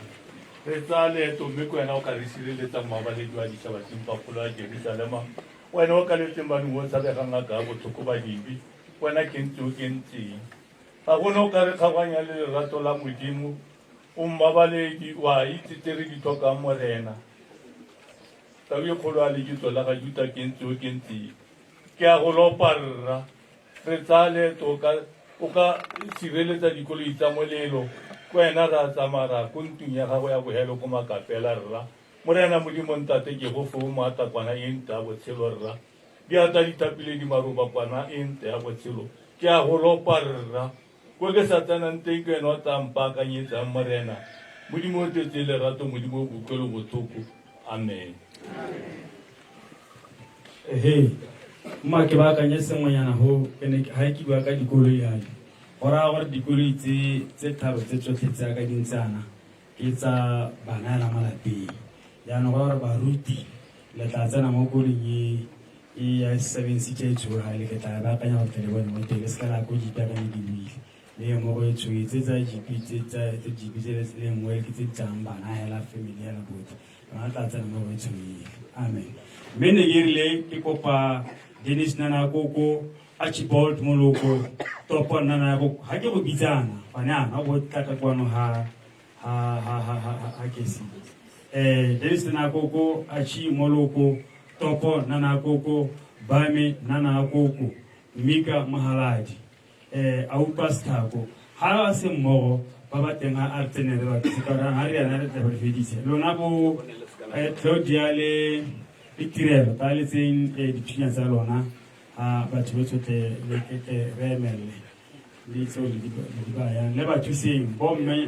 [SPEAKER 14] re tsa leeto mme ke wena o ka re sireletsa mabaledi wa ditšhabateng bagolo a Jerusalema wena o ka letseng baneng o tshabegang a ka botlhoko ba dibi wena ke ntse o ke ntseng ga gona o ka re kgabanya le lerato la Modimo o mmabaledi wa itse tse re di tlhokang morena taba e kgolo a le kitso la ga Juda ke ntse o ke ntseng ke a go loparra re tsa leeto o ka sireletsa dikoloi tsa molelo wena ra tsamara ko ntung ya gago ya bohelo ko makapela rra morena Modimo ntate ke go foo maata kwana e nte ya botshelo rra di ata ditapile di maroba kwana e nte ya botshelo ke a go lopa rra ko ke sa tsanang teng ke wena o tsampakanyetsang morena Modimo o tetse lerato Modimo o kutlwelo botlhoko amen.
[SPEAKER 3] Mma ke baakanya sengwenyana go ga ke bua ka dikoloi yale go raya gore dikoloi tse tharo tse tsotlhe tse ka dintsana ke tsa bana la malapeng jaanong go gore baruti le tla tsena mo kolong e ya 7 seat e tshoga le ke tla baakanya gore tle le bone mo teng le se ka la ko jitakanye dibuile le e mo go e tshoge tse tsa jipi tse le nngwe ke tse tsang bana hela family hela botlhe bana tla tsena mo go e tshogile amen. Mme ne ke rile ke kopa Dennis Nana Koko, Archibald Moloko, Topo Nana Koko, ha ke go bitsana, banana go tlaka kwano ha kesi. Dennis Nana Koko, Archie Moloko, Topo Nana Koko, Bami Nana Koko, Mika Mahaladi, Aupas Tako, ha se mmogo ba ba teng a tsenele ba tsikara ha re yana re tla fedise. Lona bo Claudia le ditirelo ta le tseng dithunya tsa lona a batho ba tsotle le ke re emelle le tso le di ba yang le batho seng bo bangwe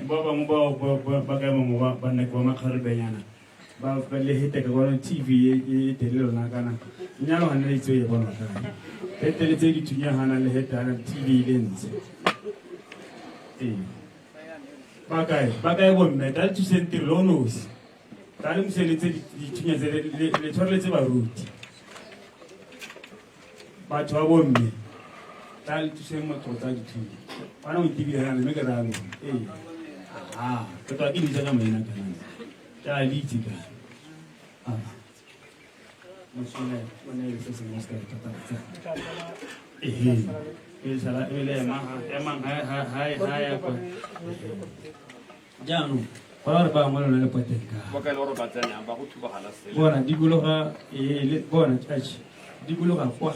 [SPEAKER 3] ba ka mo ba nna ke ba makgarebenyana ba le hete ka bona TV e tele lona kana nyalo hana le tso e bona kana tele tse dithunya hana le hete hana TV le ntse ba kae bo mme da tsentse lonosi ta le mosebetsi dithunya tse le tshwareletse baruti batho ba bomme ta le tseng motho tsa dithunya bana o tibila le me ka ralo ke twa ke di tsaka maina kana ta le tsiga mosone bona le se mo ska ta e sala ele mang ha ko jaanong ba ba mo le potenka
[SPEAKER 5] ba ka lo ba tsena ba go thuba hala se
[SPEAKER 3] bona di buloga le bona church di buloga kwa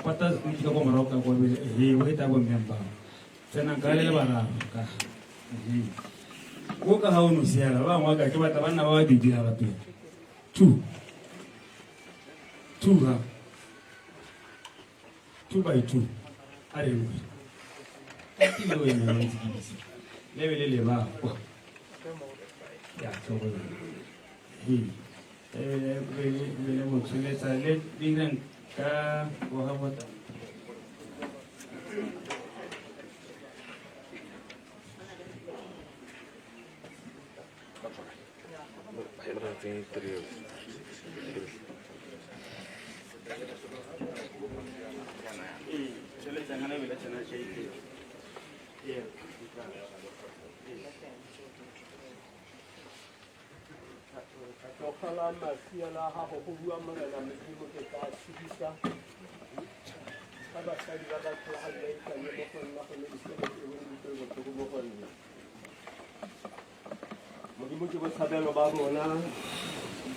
[SPEAKER 3] pata di ka go maroka go be o eta go memba tsena ka le bara ka go ka ha o no siela ba ngwa ka ke batla bana ba di dira ba pele 2 by 2 are mo ti lo e mo ntsi le ba kwa ya so le mo tsheletsa le dinang ka go ha bota
[SPEAKER 1] Kala masiala ha go bua morena Modimo ke ka tshedisa ka ba sa di ba ba tla ha le ka le mo gonna go le se le go go go go Modimo ke botshabelo ba bona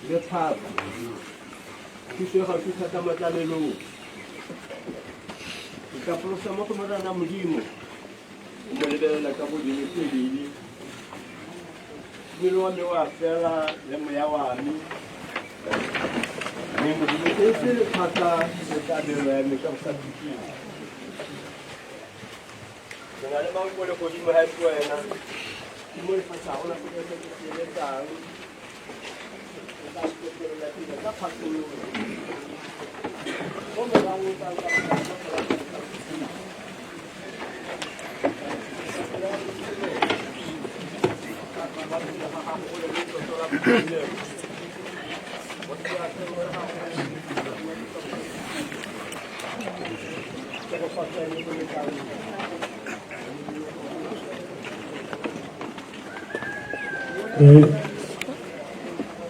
[SPEAKER 1] le thata ke se ga ke thata matlalelo ke ka prosa mo go morena Modimo mo le bela ka bo di le di Milo me wa fela le mo ya wa mi ni mo di ke se kata se ka de le me ka sa di
[SPEAKER 15] na le mang go le godimo ha ke wena ke mo le fatsa ona go le le tang ka se ke le la ka phatlo go me ba go tang ka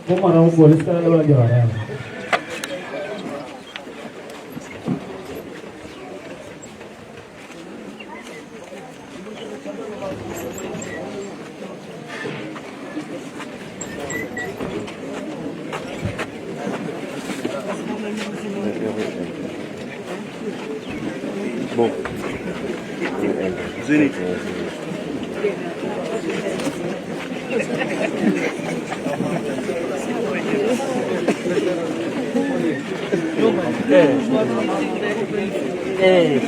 [SPEAKER 3] ¿Cómo hará un futbolista lo llevará?
[SPEAKER 16] Bon. Zénith.
[SPEAKER 15] Eh.